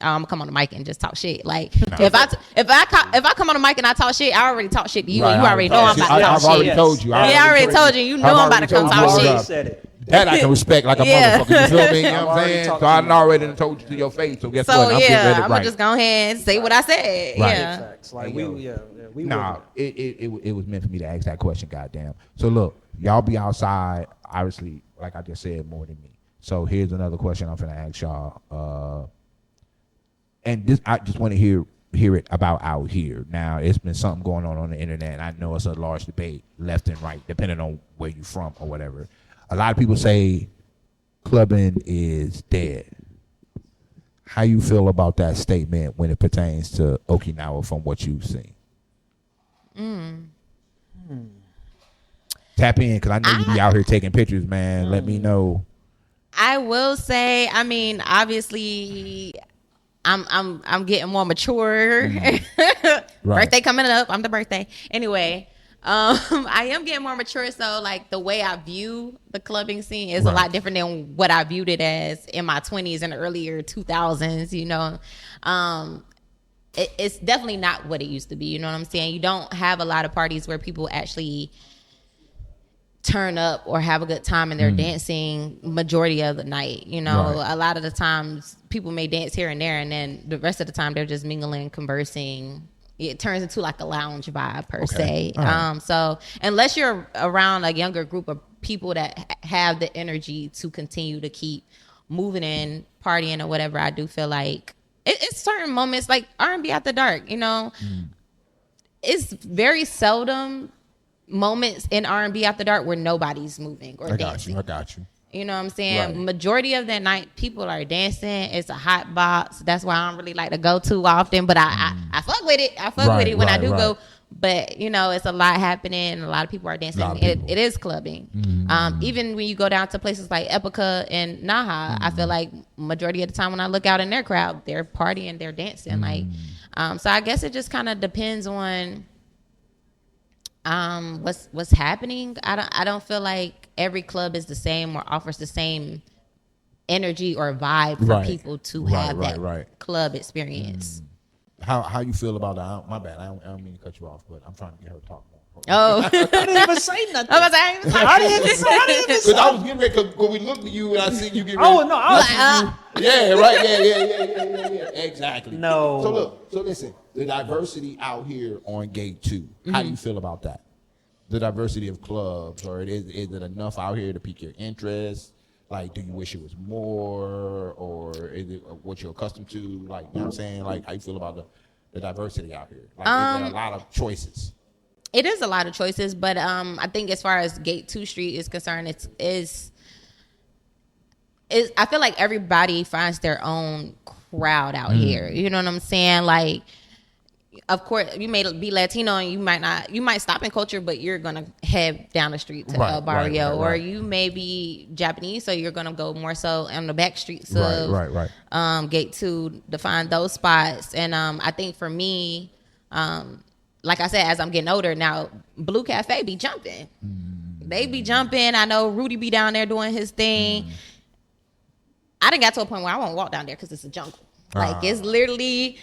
I'm gonna come on the mic and just talk shit. Like if I come on the mic and I talk shit, I already talk shit to you, and you already know I'm about to talk shit. I've already told you. I already told you. You know I'm about to come talk shit. That I can respect like a motherfucker. You feel me? You know what I'm saying? So I already told you to your face. So guess what? I'm gonna just go ahead and say what I said. Yeah. Like it was meant for me to ask that question. Goddamn. So look, y'all be outside. Obviously, like I just said, more than me. So here's another question I'm gonna ask y'all. And this, I just want to hear it about out here. Now, it's been something going on the internet. I know it's a large debate, left and right, depending on where you're from or whatever. A lot of people say clubbing is dead. How you feel about that statement when it pertains to Okinawa from what you've seen? Tap in, because I know you be out here taking pictures, man. Let me know. I will say, I mean, obviously, I'm getting more mature. Birthday coming up. I'm the birthday. Anyway, I am getting more mature. So like the way I view the clubbing scene is a lot different than what I viewed it as in my 20s and earlier 2000s. It's definitely not what it used to be. You know what I'm saying? You don't have a lot of parties where people actually turn up or have a good time and they're dancing majority of the night. A lot of the times people may dance here and there, and then the rest of the time they're just mingling, conversing. It turns into like a lounge vibe per se. Right. So unless you're around a younger group of people that have the energy to continue to keep moving and partying or whatever, I do feel like it's certain moments like R&B after dark. It's very seldom moments in R&B after dark where nobody's moving or dancing. I got you. You know what I'm saying? Right. Majority of that night, people are dancing. It's a hot box. That's why I don't really like to go too often, but I fuck with it. I fuck with it when I do go. But, it's a lot happening, and a lot of people are dancing. It is clubbing. Even when you go down to places like Epica and Naha, I feel like majority of the time when I look out in their crowd, they're partying, they're dancing. So I guess it just kind of depends on what's happening. I don't feel like every club is the same or offers the same energy or vibe for people to have that club experience. How you feel about that? My bad. I don't mean to cut you off, but I'm trying to get her to talk more. Oh, I didn't even say nothing. I didn't even say. Because I was getting ready. Because when we looked at you and I seen you get ready. Oh no! I was Yeah, exactly. No. So listen. The diversity out here on Gate 2. How do you feel about that? The diversity of clubs, or is it enough out here to pique your interest? Like, do you wish it was more, or is it what you're accustomed to? Like, you know what I'm saying? Like, how you feel about the diversity out here? Like, is there a lot of choices? It is a lot of choices, but I think as far as Gate 2 Street is concerned, it's I feel like everybody finds their own crowd out here. You know what I'm saying? Like, of course, you may be Latino and you might stop in Culture, but you're going to head down the street to El Barrio. Or you may be Japanese, so you're going to go more so on the back streets of Gate 2 to find those spots. And I think for me, like I said, as I'm getting older now, Blue Cafe be jumping. They be jumping. I know Rudy be down there doing his thing. I done got to a point where I won't walk down there because it's a jungle. Like it's literally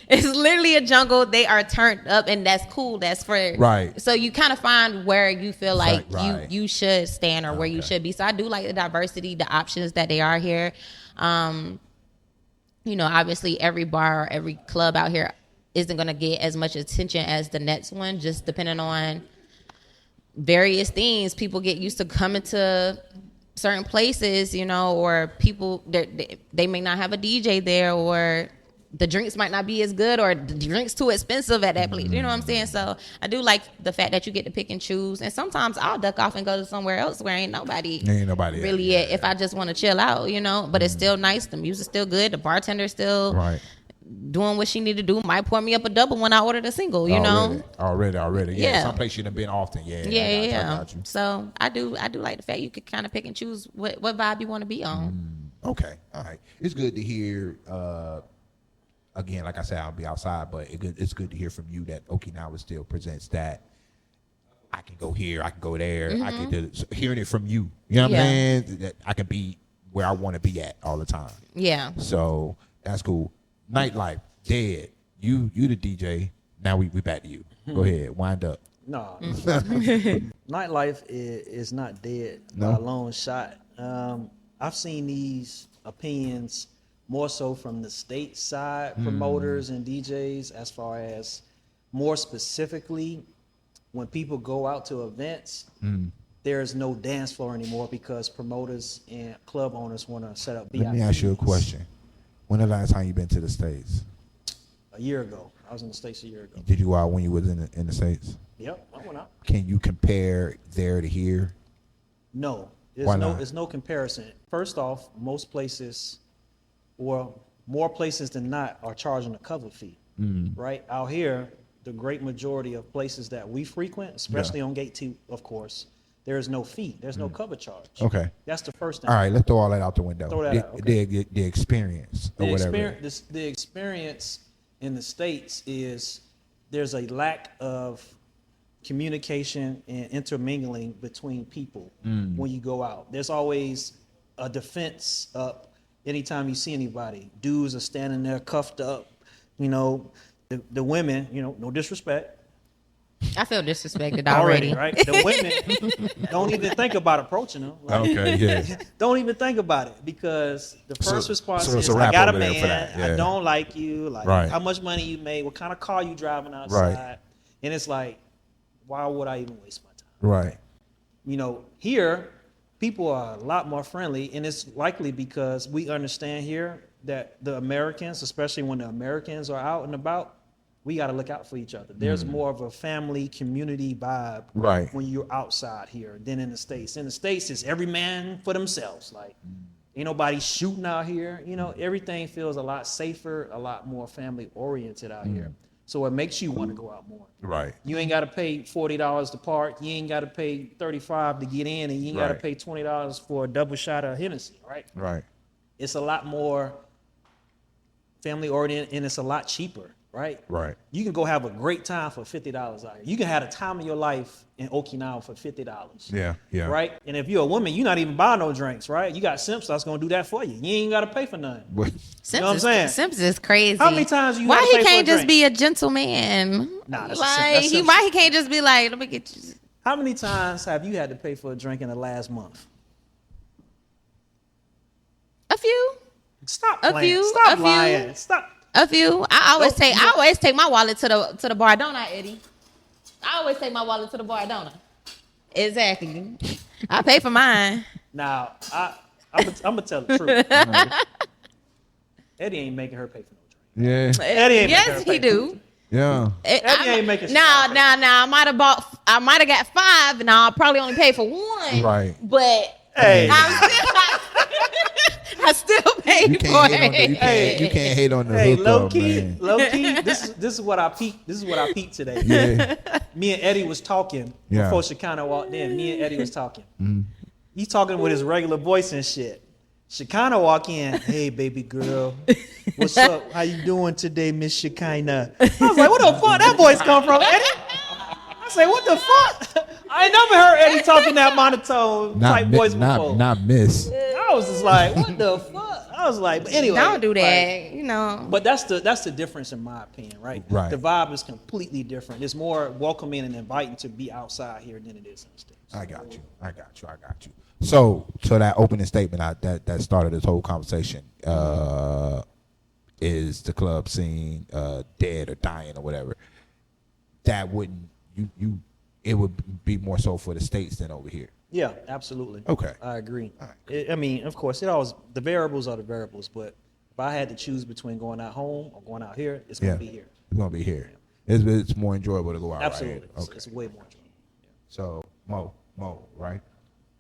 a jungle. They are turned up, and that's cool. That's for So you kind of find where you feel like you should stand or where you should be. So I do like the diversity, the options that they are here. You know, obviously every bar or every club out here isn't going to get as much attention as the next one, just depending on various things. People get used to coming to certain places, you know, or people, they may not have a DJ there, or the drinks might not be as good, or the drinks too expensive at that place. You know what I'm saying? So I do like the fact that you get to pick and choose. And sometimes I'll duck off and go to somewhere else where ain't nobody really at, if I just want to chill out, you know. But it's still nice. The music's still good. The bartender's still doing what she need to do. Might pour me up a double when I ordered a single, you know. Already. Yeah. Some place you've been often. Yeah. So I do like the fact you could kind of pick and choose what vibe you want to be on. Okay. All right. It's good to hear. Again, like I said, I'll be outside, but it's good to hear from you that Okinawa still presents that. I can go here, I can go there. I can do it. So hearing it from you, you know what I'm saying? That I can be where I want to be at all the time. Yeah. So that's cool. Nightlife, dead. You the DJ. Now we back to you. Go ahead, wind up. No. Nightlife is not dead by a long shot. I've seen these opinions more so from the state side promoters and DJs, as far as more specifically when people go out to events, there is no dance floor anymore because promoters and club owners want to set up VIPs. Let me ask you a question. When the last time you been to the States? A year ago. I was in the States a year ago. Did you go out when you was in the States? Yep, I went out. Can you compare there to here? No. There's no comparison. First off, most places, or more places than not, are charging a cover fee. Right? Out here, the great majority of places that we frequent, especially on Gate 2, of course, there is no fee. There's no cover charge. Okay. That's the first thing. All right, let's throw all that out the window. Throw that out. Okay. The experience or whatever. The experience in the States is there's a lack of communication and intermingling between people when you go out. There's always a defense up anytime you see anybody. Dudes are standing there cuffed up. You know, the women, you know, no disrespect. I feel disrespected already. Right? The women don't even think about approaching them. Like, don't even think about it, because the first response is, I got a man, I don't like you, like how much money you made, what kind of car you driving outside. And it's like, why would I even waste my time? Right. You know, here, people are a lot more friendly, and it's likely because we understand here that the Americans, especially when the Americans are out and about, we got to look out for each other. There's more of a family community vibe when you're outside here than in the States. In the States, it's every man for themselves. Like, ain't nobody shooting out here. You know, everything feels a lot safer, a lot more family oriented out here. So it makes you want to go out more. Right. You ain't got to pay $40 to park. You ain't got to pay $35 to get in, and you ain't got to pay $20 for a double shot of Hennessy. Right. Right. It's a lot more family oriented, and it's a lot cheaper. Right? Right. You can go have a great time for $50 out here. You can have the time of your life in Okinawa for $50. Yeah, yeah. Right? And if you're a woman, you're not even buying no drinks, right? You got Simps that's going to do that for you. You ain't got to pay for nothing. You know what I'm saying? Simps is crazy. How many times you Why he can't just be a gentleman? Nah, that's like, why he can't just be like, let me get you. How many times have you had to pay for a drink in the last month? A few. Stop playing. Stop lying. Stop. A few. I always take my wallet to the bar, don't I, Eddie? I always take my wallet to the bar, don't I? Exactly. I pay for mine. Now, I'm gonna tell the truth. Eddie ain't making her pay for no drink. Yeah. Eddie ain't making her Yes, pay he do. Yeah. Eddie ain't making No, I might have I might have got 5, and I'll probably only pay for 1. Right. But Hey. I still paid You for can't hate on the, it. you can't hate on the Hey, hookup, man. low key. This is what I peaked. This is what I peaked today. Yeah. Me and Eddie was talking Yeah. before Shekinah walked in. Me and Eddie was talking. He's talking with his regular voice and shit. Shekinah walk in. Hey, baby girl, what's up? How you doing today, Miss Shekinah? I was like, what the fuck that voice come from, Eddie? I say, what the fuck? I ain't never heard Eddie talking that monotone type voice before. Not miss. I was just like, what the fuck? I was like, but anyway, Don't do that, like, you know. but that's the difference in my opinion, right? Right. The vibe is completely different. It's more welcoming and inviting to be outside here than it is in the States. I got you. So that opening statement that started this whole conversation is the club scene dead or dying or whatever. That wouldn't it would be more so for the States than over here. Yeah, absolutely. Okay. I agree. All right. I mean, of course, the variables are the variables, but if I had to choose between going out home or going out here, it's gonna be here. It's gonna be here. It's more enjoyable to go out. Absolutely. Right here. Okay. It's way more enjoyable. So Mo, right?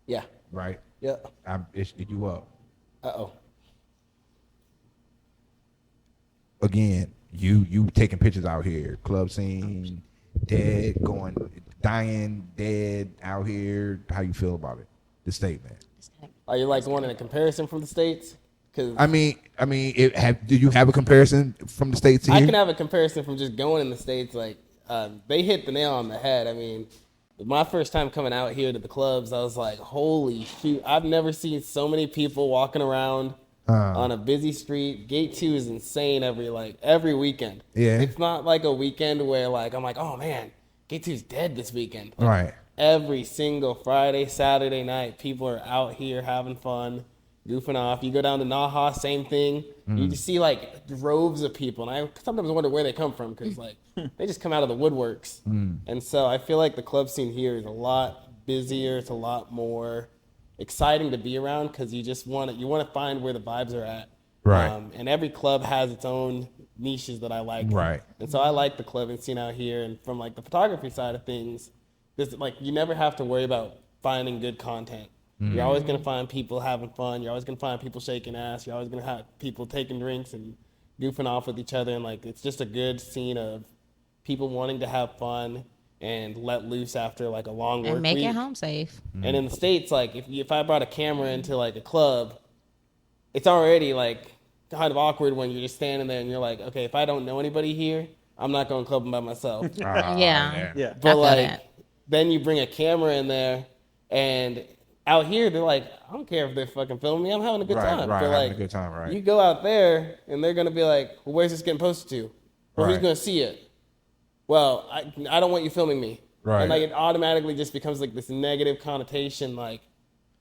Yeah. Right. Yeah. It's you up. Uh-oh. Again, you taking pictures out here, club scene, dead, dying, dead out here. How you feel about it? The statement. Are you like wanting a comparison from the States? Because I mean, do you have a comparison from the States to I here? can have a comparison from just going in the States. Like, they hit the nail on the head. I mean, my first time coming out here to the clubs, I was like, holy shoot. I've never seen so many people walking around on a busy street. Gate 2 is insane every weekend. Yeah. It's not like a weekend where like I'm like, oh man, Gate 2's dead this weekend. Right. Every single Friday, Saturday night, people are out here having fun, goofing off. You go down to Naha, same thing. You just see like droves of people, and I sometimes wonder where they come from because like they just come out of the woodworks. And so I feel like the club scene here is a lot busier. It's a lot more exciting to be around because you just want to find where the vibes are at. Right. And every club has its own niches that I like. Right. And so I like the clubbing scene out here, and from like the photography side of things. Like you never have to worry about finding good content. You're always gonna find people having fun. You're always gonna find people shaking ass. You're always gonna have people taking drinks and goofing off with each other. And like it's just a good scene of people wanting to have fun and let loose after like a long work And make week. it home safe. And in the States, like if I brought a camera into like a club, it's already like kind of awkward when you're just standing there and you're like, okay, if I don't know anybody here, I'm not going clubbing by myself. Yeah. Yeah. But feel like, that. then you bring a camera in there, and out here they're like, I don't care if they're fucking filming me. I'm having a good time. Right, But having like, a good time, right. You go out there, and they're gonna be like, well, where's this getting posted to? Well, who's Right. gonna see it? Well, I don't want you filming me. Right. And like it automatically just becomes like this negative connotation, like.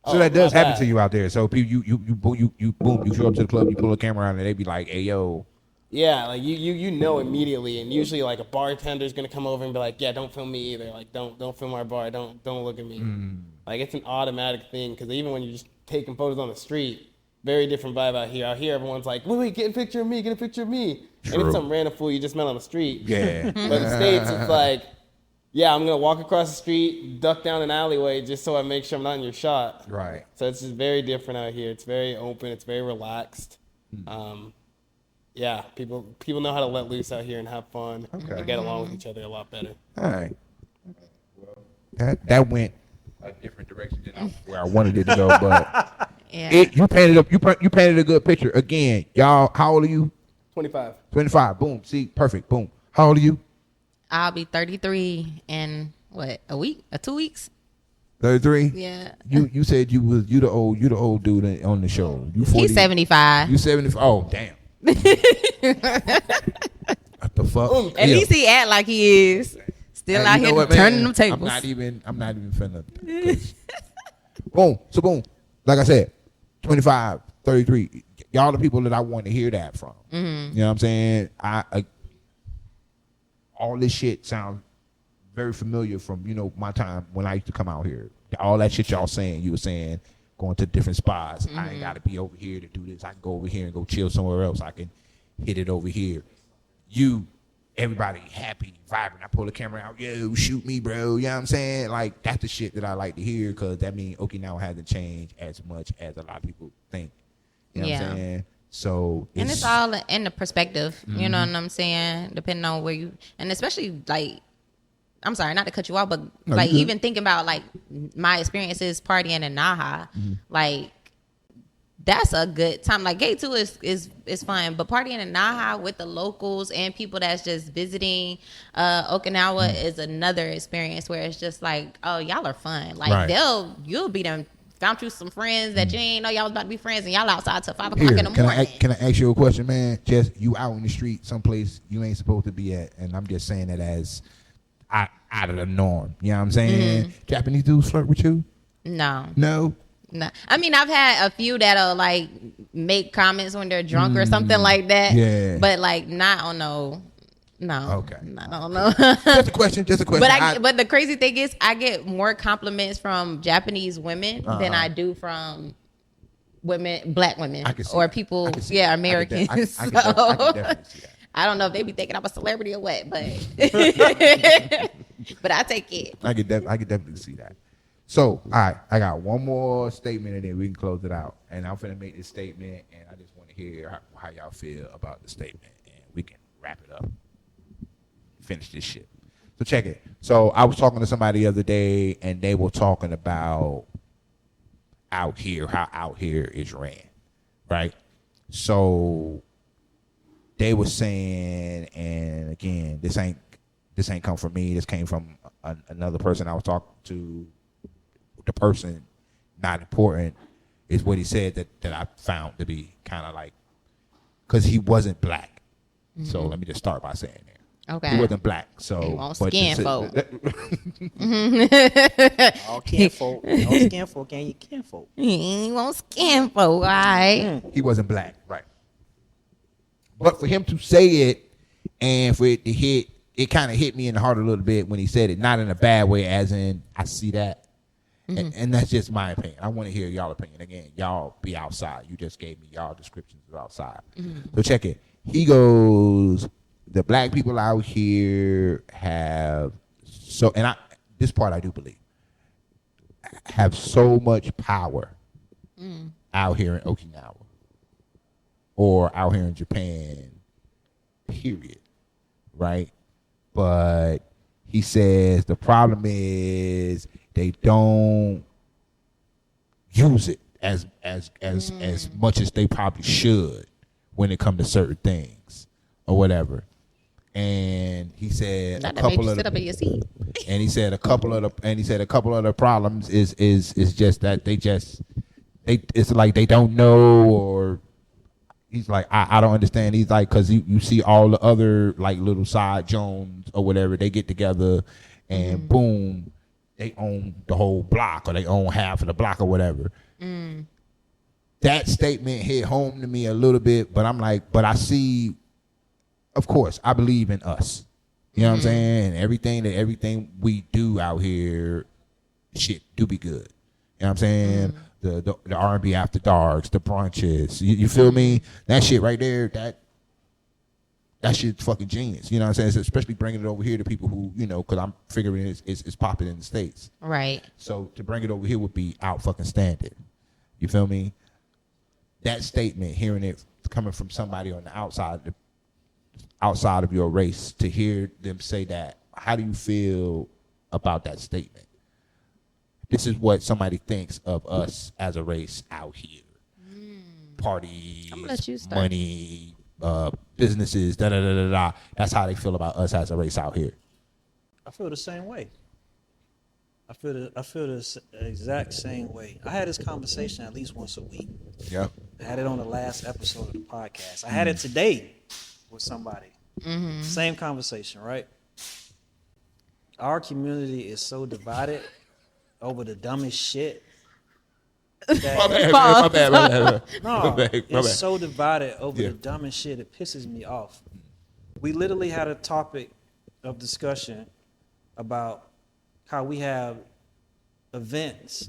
So that does happen to you out there. So you show up to the club, you pull a camera out, and they be like, "Hey, yo." Yeah, like you know immediately, and usually like a bartender's gonna come over and be like, "Yeah, don't film me either. Like, don't film our bar. Don't look at me." Like it's an automatic thing because even when you're just taking photos on the street, very different vibe out here. Out here, everyone's like, "Wait, get a picture of me. Get a picture of me." And True. it's some random fool you just met on the street. Yeah. But in the States, it's like, yeah, I'm gonna walk across the street, duck down an alleyway just so I make sure I'm not in your shot. Right. So it's just very different out here. It's very open. It's very relaxed. Yeah, people know how to let loose out here and have fun and get along with each other a lot better. All right. That went a different direction than where I wanted it to go, but Yeah. you painted a good picture. Again, y'all, how old are you? 25. 25. Boom. See, perfect. Boom. How old are you? I'll be 33 in a week or 2 weeks. 33. Yeah. You said you the old dude on the show. You 40. He's 75. You 75. Oh damn. What the fuck? At least he act like he is. Still Hey, out you know here what, turning man? them tables. I'm not even finna. Boom. So boom. Like I said, 25, 33. Y'all the people that I want to hear that from. You know what I'm saying? I all this shit sounds very familiar from my time when I used to come out here. All that shit y'all saying, you were saying going to different spots. I ain't got to be over here to do this. I can go over here and go chill somewhere else. I can hit it over here. Everybody happy, vibrant. I pull the camera out. Yo, shoot me, bro. You know what I'm saying? Like, that's the shit that I like to hear because that means Okinawa hasn't changed as much as a lot of people think. You know what I'm saying? So and it's all in the perspective, you know what I'm saying? Depending on where you, and especially like, I'm sorry, not to cut you off, but like even thinking about like my experiences partying in Naha, like that's a good time. Like Gay 2 is fun, but partying in Naha with the locals and people that's just visiting Okinawa is another experience where it's just like, oh, y'all are fun. Like you'll be them. Found you some friends that you ain't know y'all was about to be friends, and y'all outside till 5 o'clock in the morning. Can I ask you a question, man? Just you out in the street, someplace you ain't supposed to be at, and I'm just saying that as out of the norm. You know what I'm saying? Japanese dudes flirt with you? No. I mean, I've had a few that'll like make comments when they're drunk or something like that. Yeah. But like not on no. Okay. I don't know. Just a question. But the crazy thing is, I get more compliments from Japanese women than I do from black women, or people, Americans. I can definitely see that. I don't know if they be thinking I'm a celebrity or what, but but I take it. I could definitely see that. So, all right, I got one more statement and then we can close it out. And I'm finna make this statement, and I just want to hear how y'all feel about the statement, and we can wrap it up. Finish this shit. So check it. So I was talking to somebody the other day, and they were talking about out here, how out here is ran, right? So they were saying, and again, this ain't come from me. This came from another person I was talking to. The person, not important, is what he said that I found to be kind of like, because he wasn't black. So let me just start by saying that. Okay. He wasn't black, so he won't skin folk. All skin folk. All skin folk, and you can folk. He won't skin folk, right? He wasn't black, right? But for him to say it and for it to hit, it kind of hit me in the heart a little bit when he said it, not in a bad way, as in I see that, and that's just my opinion. I want to hear y'all opinion again. Y'all be outside. You just gave me y'all descriptions of outside, so check it. He goes, the black people out here have this part I do believe, have so much power out here in Okinawa or out here in Japan, period, right? But he says the problem is they don't use it as much as they probably should when it comes to certain things or whatever. And he said a couple of the problems is just that it's like they don't know, or he's like I don't understand. He's like, because you see all the other like little side Jones or whatever, they get together and boom, they own the whole block or they own half of the block or whatever. That statement hit home to me a little bit, but I'm like, but I see. Of course, I believe in us. You know what I'm saying? Everything we do out here, shit, do be good. You know what I'm saying? The R&B after darks, the brunches. You feel me? That shit right there, that shit's fucking genius. You know what I'm saying? Especially bringing it over here to people who, you know, because I'm figuring it's popping in the States. Right. So to bring it over here would be out fucking standard. You feel me? That statement, hearing it coming from somebody on the outside of your race, to hear them say that, how do you feel about that statement? This is what somebody thinks of us as a race out here. Parties, money, businesses, da-da-da-da-da. That's how they feel about us as a race out here. I feel the same way. I feel the exact same way. I had this conversation at least once a week. Yeah. I had it on the last episode of the podcast. I had it today with somebody. Same conversation, right? Our community is so divided over the dumbest shit. My bad. It's so divided over the dumbest shit. It pisses me off. We literally had a topic of discussion about how we have events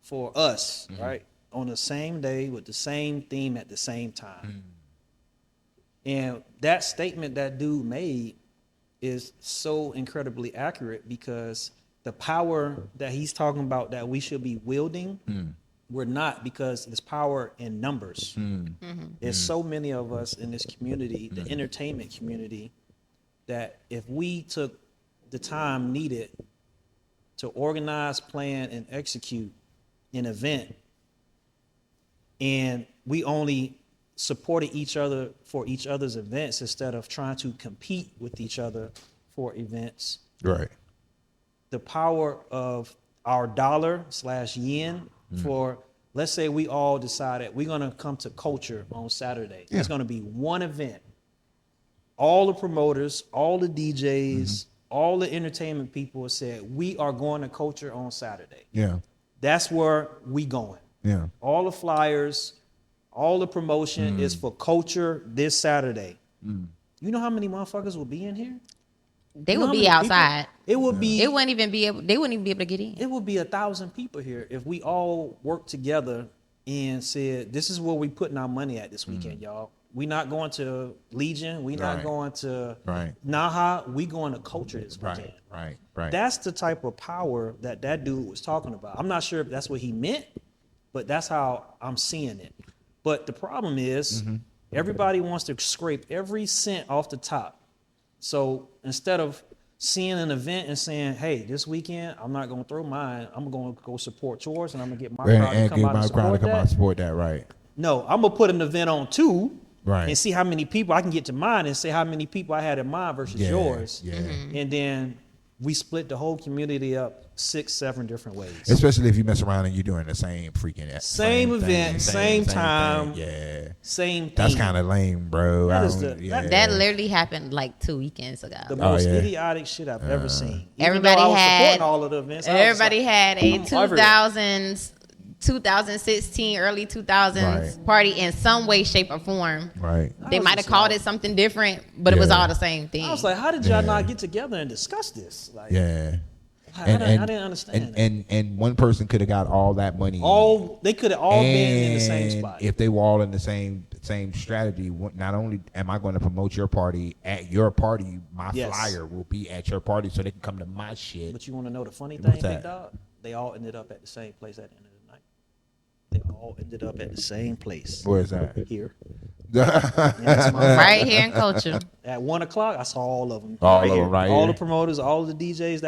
for us, right, on the same day with the same theme at the same time. And that statement that dude made is so incredibly accurate, because the power that he's talking about that we should be wielding, we're not, because there's power in numbers. There's so many of us in this community, the entertainment community, that if we took the time needed to organize, plan, and execute an event, and we only supported each other for each other's events instead of trying to compete with each other for events. Right. The power of our dollar/yen for, let's say we all decided we're going to come to Kulture on Saturday. Yeah. It's going to be one event. All the promoters, all the DJs, all the entertainment people said, we are going to Kulture on Saturday. Yeah. That's where we going. Yeah. All the flyers, all the promotion is for Kulture this Saturday. You know how many motherfuckers will be in here? They You know would how be many outside. people? It would be. They wouldn't even be able. They wouldn't even be able to get in. It would be 1,000 people here if we all worked together and said, "This is where we putting our money at this weekend, y'all. We not going to Legion. We not Right. going to Right. Naha. We going to Kulture this weekend." Right. That's the type of power that dude was talking about. I'm not sure if that's what he meant, but that's how I'm seeing it. But the problem is, everybody wants to scrape every cent off the top. So instead of seeing an event and saying, "Hey, this weekend I'm not going to throw mine. I'm going to go support yours, and I'm going to get my crowd to come out and support that." Right. No, I'm gonna put an event on too, Right. and see how many people I can get to mine, and say how many people I had in mine versus yours. Yeah. And then we split the whole community up 6-7 different ways. Especially if you mess around and you're doing the same freaking Same event, same time. thing. Yeah. Same thing. That's kind of lame, bro. That I is don't- the- yeah. That literally happened like 2 weekends ago. the most yeah. idiotic shit I've ever seen. Everybody Even though I was had- supporting all of the events. I was Everybody like, had a everywhere. 2016, early 2000s Right. party in some way, shape, or form. Right. They was might have just called like- it something different, but it was Yeah. all the same thing. I was like, how did y'all Yeah. not get together and discuss this? Like, Yeah. I didn't understand. And one person could have got all that money. They could have all been in the same And spot. if they were all in the same strategy, not only am I going to promote your party at your party, my Yes. flyer will be at your party so they can come to my shit. But you want to know the funny What's thing, that? Big Dog? They all ended up at the same place at the end of the night. They all ended up at the same place. Where is that? Here. right here in Kulture. At 1 o'clock, I saw all of them. All of them here. right All here. the promoters, all the DJs,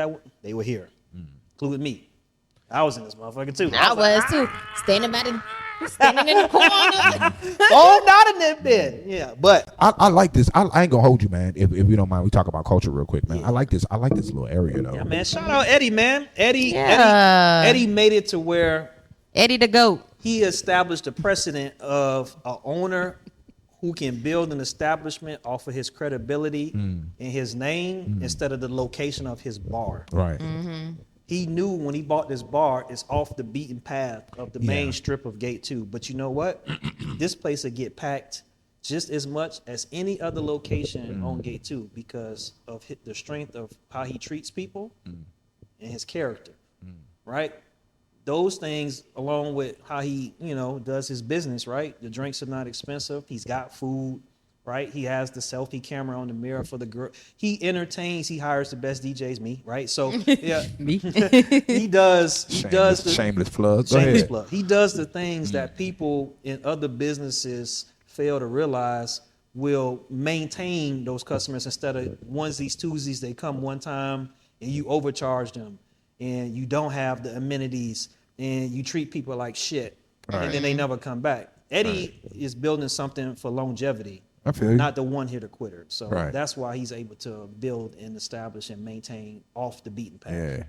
they were here. Including me. I was in this motherfucker too. I was too. Standing in the corner. Oh, not in that bed. Yeah, but I like this. I ain't gonna hold you, man. If you don't mind, we talk about culture real quick, man. I like this. I like this little area though. yeah, man. Shout out Eddie, man. Yeah. Eddie made it to where Eddie the GOAT. he established a precedent of an owner who can build an establishment off of his credibility and his name instead of the location of his bar. Right. He knew when he bought this bar, it's off the beaten path of the main strip of Gate 2. But you know what? This place will get packed just as much as any other location on Gate 2 because of the strength of how he treats people and his character, right? Those things, along with how he, does his business, right? The drinks are not expensive. He's got food, right? He has the selfie camera on the mirror for the girl. He entertains. He hires the best DJs, me, right? So yeah, Me. he does. He does the Shameless plug. Go shameless ahead. plug. He does the things that people in other businesses fail to realize will maintain those customers instead of onesies, twosies. They come one time and you overcharge them, and you don't have the amenities, and you treat people like shit, and then they never come back. Eddie is building something for longevity. I feel you. Not the one-hitter quitter. So Right. that's why he's able to build and establish and maintain off the beaten path. Yeah.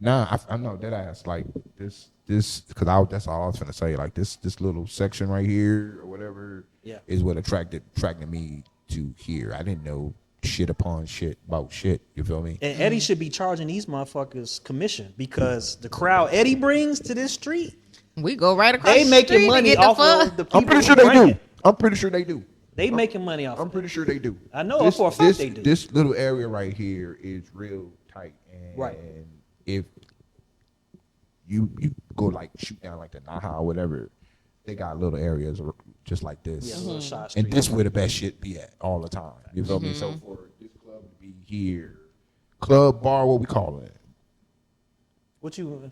Nah, I know that ass like this because that's all I was finna say. Like this little section right here or whatever is what attracted me to here. I didn't know shit upon shit about shit. You feel me? And Eddie should be charging these motherfuckers commission because the crowd Eddie brings to this street, We go right across they the making street to money get the off fuck. of the people. I'm pretty sure who they bring do. it. I'm pretty sure they do. They making money off. I'm of pretty sure they do. I know for a fact they do. This little area right here is real tight, and Right. if you go like shoot down like the Naha or whatever, they got little areas just like this. Yeah, little shot And street. this where the best shit be at all the time. You feel me? So for this club to be here, club, bar, what we call it? What you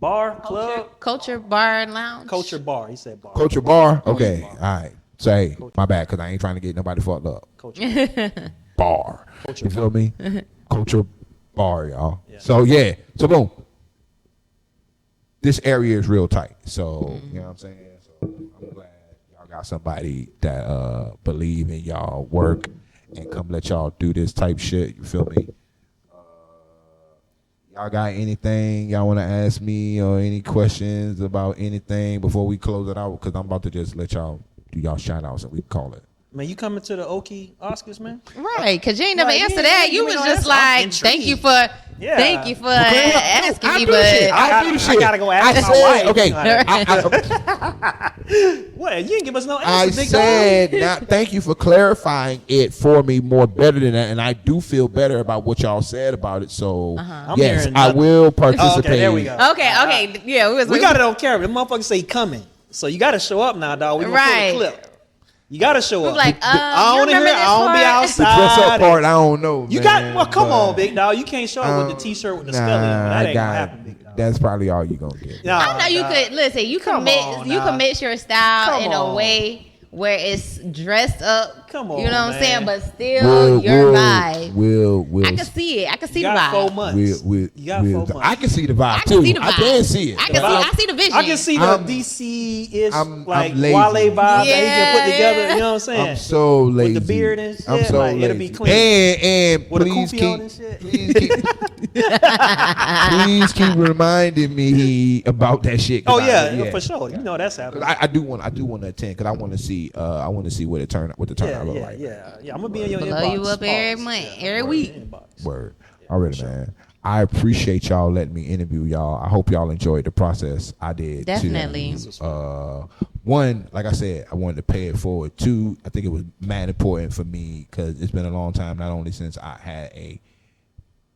bar, club, Culture bar and lounge. culture bar. He said bar. Culture bar? Okay. All right. Say, my bad, because I ain't trying to get nobody fucked up. Culture. Bar. Culture You feel me? Culture bar, y'all. Yeah. So, yeah. So, boom. This area is real tight. So, you know what I'm saying? So, I'm glad y'all got somebody that believe in y'all work and come let y'all do this type shit. You feel me? Y'all got anything y'all want to ask me or any questions about anything before we close it out? Because I'm about to just let y'all do y'all shout outs and we call it. Man, you coming to the Okie Oscars, man? Right, because you ain't never Like, answered yeah, that. yeah, You you was know, just I'm like, thank you for Yeah. thank you for asking I me, do the shit. but I do the shit. I gotta go ask my said, wife. Okay. What? You didn't give us no I answer, big said, dog. now, thank you for clarifying it for me more better than that. And I do feel better about what y'all said about it. So, I'm yes, hearing I nothing. will participate. Oh, okay, there we go. okay, yeah, We got it on camera. The motherfucker say coming. So you got to show up now, dog. We gonna Right. pull the clip. You got to show up. like, I you don't remember hear. this I don't be part? The dress outside. up part, I don't know. You man, got. Well, come but, on, big dog. You can't show up with the T-shirt with the spelling. That ain't gonna happen, big dog. That's probably all you gonna get. Nah, I know you dog. could listen. You Come commit. on You now. can mix your style Come in a on. way where it's dressed up. Come on, you know what I'm saying, man. but still your vibe. Will. I can see it. I can see You the got 4 vibe. months. Will, You got 4 months. I can see the vibe I too. can see the vibe. I can see it. I can see. I see the vision. I can see the I'm- DC-ish, I'm like lazy. Wale vibe that he can put Yeah, together. yeah. You know what I'm saying? I'm so lazy. With the beard and shit, I'm so like, lazy. it'll be clean. And With a please kufi on keep, and shit. please keep reminding me about that shit. Oh yeah, for sure. You know that's happening. I do want to attend because I want to see what the turnout look like. Yeah. I'm gonna be in your Blow inbox. you up every month, every week. Inbox. Word. Already, man. I appreciate y'all letting me interview y'all. I hope y'all enjoyed the process. I did Definitely. too. One, like I said, I wanted to pay it forward. Two, I think it was mad important for me because it's been a long time, not only since I had a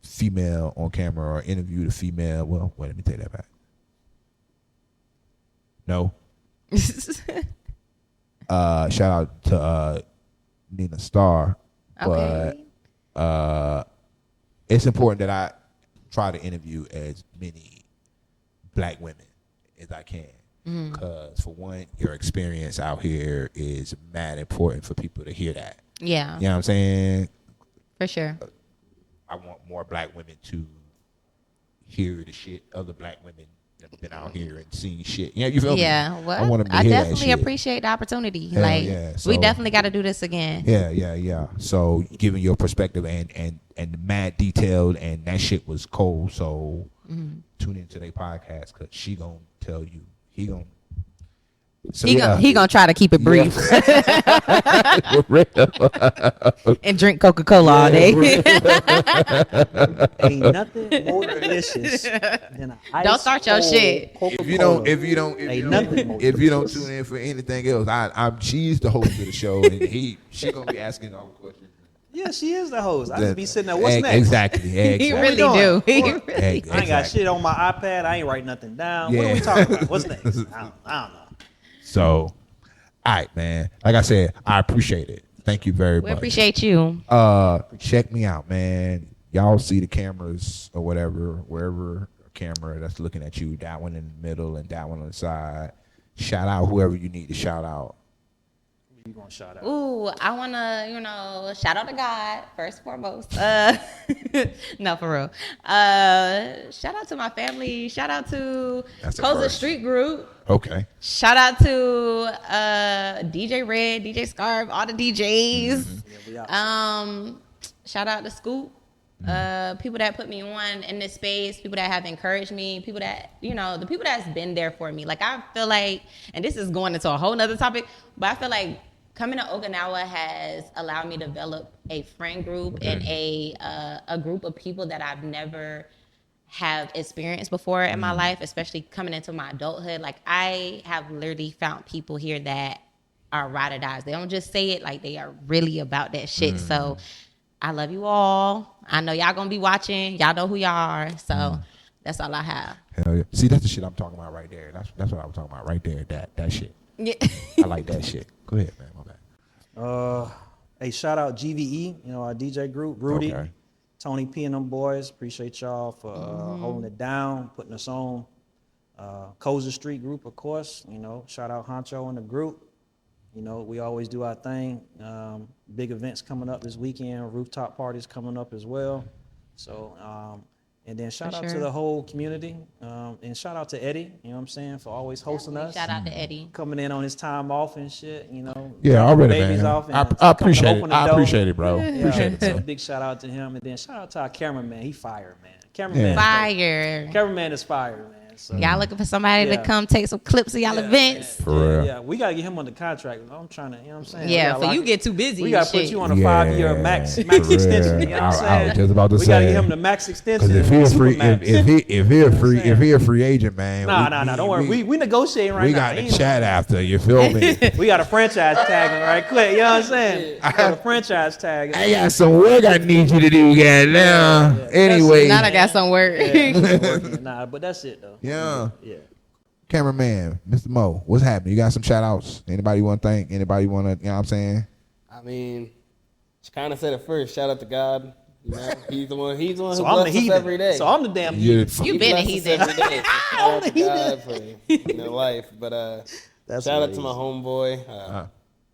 female on camera or interviewed a female. Well, wait, let me take that back. No. Shout out to Nina Starr. Okay. But it's important that I try to interview as many black women as I can. Because, for one, your experience out here is mad important for people to hear that. Yeah, You know what I'm saying? for sure. I want more black women to hear the shit other black women that have been out here and seen shit. Yeah, you feel me? Yeah, well, I want them to I hear that definitely shit. appreciate the opportunity. Hell like, yeah, we so- definitely got to do this again. Yeah. So giving your perspective and mad detailed and that shit was cold. So tune into their podcast because she gonna tell you he gonna. So He gonna try to keep it brief and drink Coca-Cola all day. Ain't nothing more delicious than a Don't start your shit. If you don't tune in for anything else, she's the host of the show and she gonna be asking all the questions. Yeah, she is the host. I just be sitting there. What's next? Exactly. He What we really do. doing? He What? really. I ain't got Exactly. shit on my iPad. I ain't write nothing down. What Yeah. are we talking about? What's next? I don't know. So, all right, man. Like I said, I appreciate it. Thank you very We much. appreciate you. Check me out, man. Y'all see the cameras or whatever, wherever a camera that's looking at you, that one in the middle and that one on the side. Shout out whoever you need to shout out. You gonna shout out? Ooh, I wanna, shout out to God first and foremost. No, for real. Shout out to my family. Shout out to That's a Koza first. Street Group. Okay. Shout out to DJ Red, DJ Scarff, all the DJs. Yeah, we out. Shout out to Scoop. People that put me on in this space, people that have encouraged me, people that, the people that's been there for me. Like, I feel like, and this is going into a whole nother topic, but I feel like coming to Okinawa has allowed me to develop a friend group and a group of people that I've never have experienced before in my life, especially coming into my adulthood. Like, I have literally found people here that are ride or dies. They don't just say it, like, they are really about that shit. So I love you all. I know y'all gonna be watching. Y'all know who y'all are. So That's all I have. Hell yeah. See, that's the shit I'm talking about right there. That's what I was talking about right there. That shit. Yeah. I like that shit. Go ahead, man. My bad. Hey, shout out GVE, our DJ group, Rudy, Okay. Tony P and them boys. Appreciate y'all for holding it down, putting us on. Kulture Street group, of course. Shout out Honcho and the group. We always do our thing. Big events coming up this weekend. Rooftop parties coming up as well. So, and then shout out to the whole community. And shout out to Eddie, for always hosting us. Shout out to Eddie. Coming in on his time off and shit, Yeah, already, babies man. off and I appreciate it. open the I door. appreciate it, bro. Yeah, Appreciate it. so Bro. big shout out to him. And then shout out to our cameraman. He fired, man. Cameraman. Fire. Cameraman is fired, man. So, Y'all looking for somebody to come take some clips of y'all events? For real. Yeah, we gotta get him under contract. I'm trying to, you know what I'm saying? Yeah, for you get too busy. We gotta and put shit. you on a 5-year max for extension. You know real. what I'm saying? I was just about to we gotta say. get him the max extension. Because if he a free, Supermax. if he a free agent, man. Nah, don't worry. We negotiating right now. We got to chat after. You feel me? We got a franchise tag him right quick. You know what I'm saying? We got a franchise tag. I got some work I need you to do, guys. Now, anyway. Now I got some work. Nah, but that's it though. Yeah. Yeah. Cameraman, Mr. Mo, what's happening? You got some shout outs? Anybody want to thank? Anybody want to, you know what I'm saying? I mean, Shekinah said it first. Shout out to God. He's the one who So I'm the blesses us heathen. every day. So I'm the damn You heathen. You been a blesses us heathen. every day. So shout out to God for life. But That's shout out what to it my is. homeboy.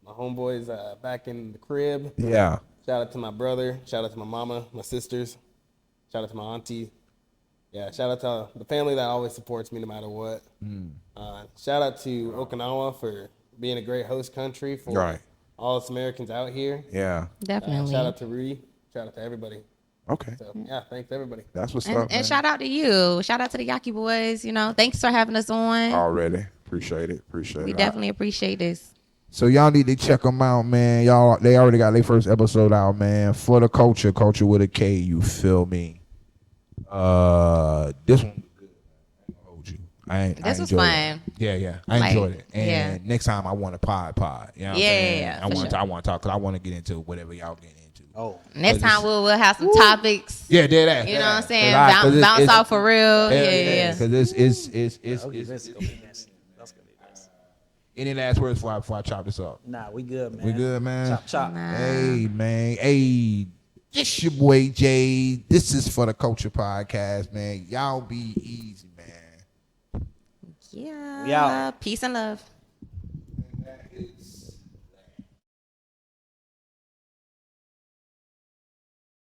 My homeboy's back in the crib. Yeah. Shout out to my brother. Shout out to my mama, my sisters. Shout out to my auntie. Yeah, shout out to the family that always supports me no matter what. Shout out to Okinawa for being a great host country for all us Americans out here. Yeah. Definitely. Shout out to Rudy. Shout out to everybody. Okay. So, yeah, thanks everybody. That's what's up. And shout out to you. Shout out to the Yaki boys. Thanks for having us on. Already. Appreciate it. We definitely appreciate this. So y'all need to check them out, man. They already got their first episode out, man. For the culture with a K, you feel me? This one was good. I ain't gonna hold you. This was enjoyed fun. it. Yeah. I enjoyed it. And yeah. next time I want a pod. You know what I'm saying? Yeah, I for want sure. I want to talk because I want to get into whatever y'all getting into. Oh, Next time we'll have some topics. Yeah, did that. You know what I'm saying? Cause Bounce off for real. Yeah. Because that's gonna be messy. Any last words before I chop this up? Nah, we good, man. We good, man. Chop. Hey, man. Hey, this your boy Jay. This is for the Culture Podcast, man. Y'all be easy, man. Yeah. We out. Peace and love.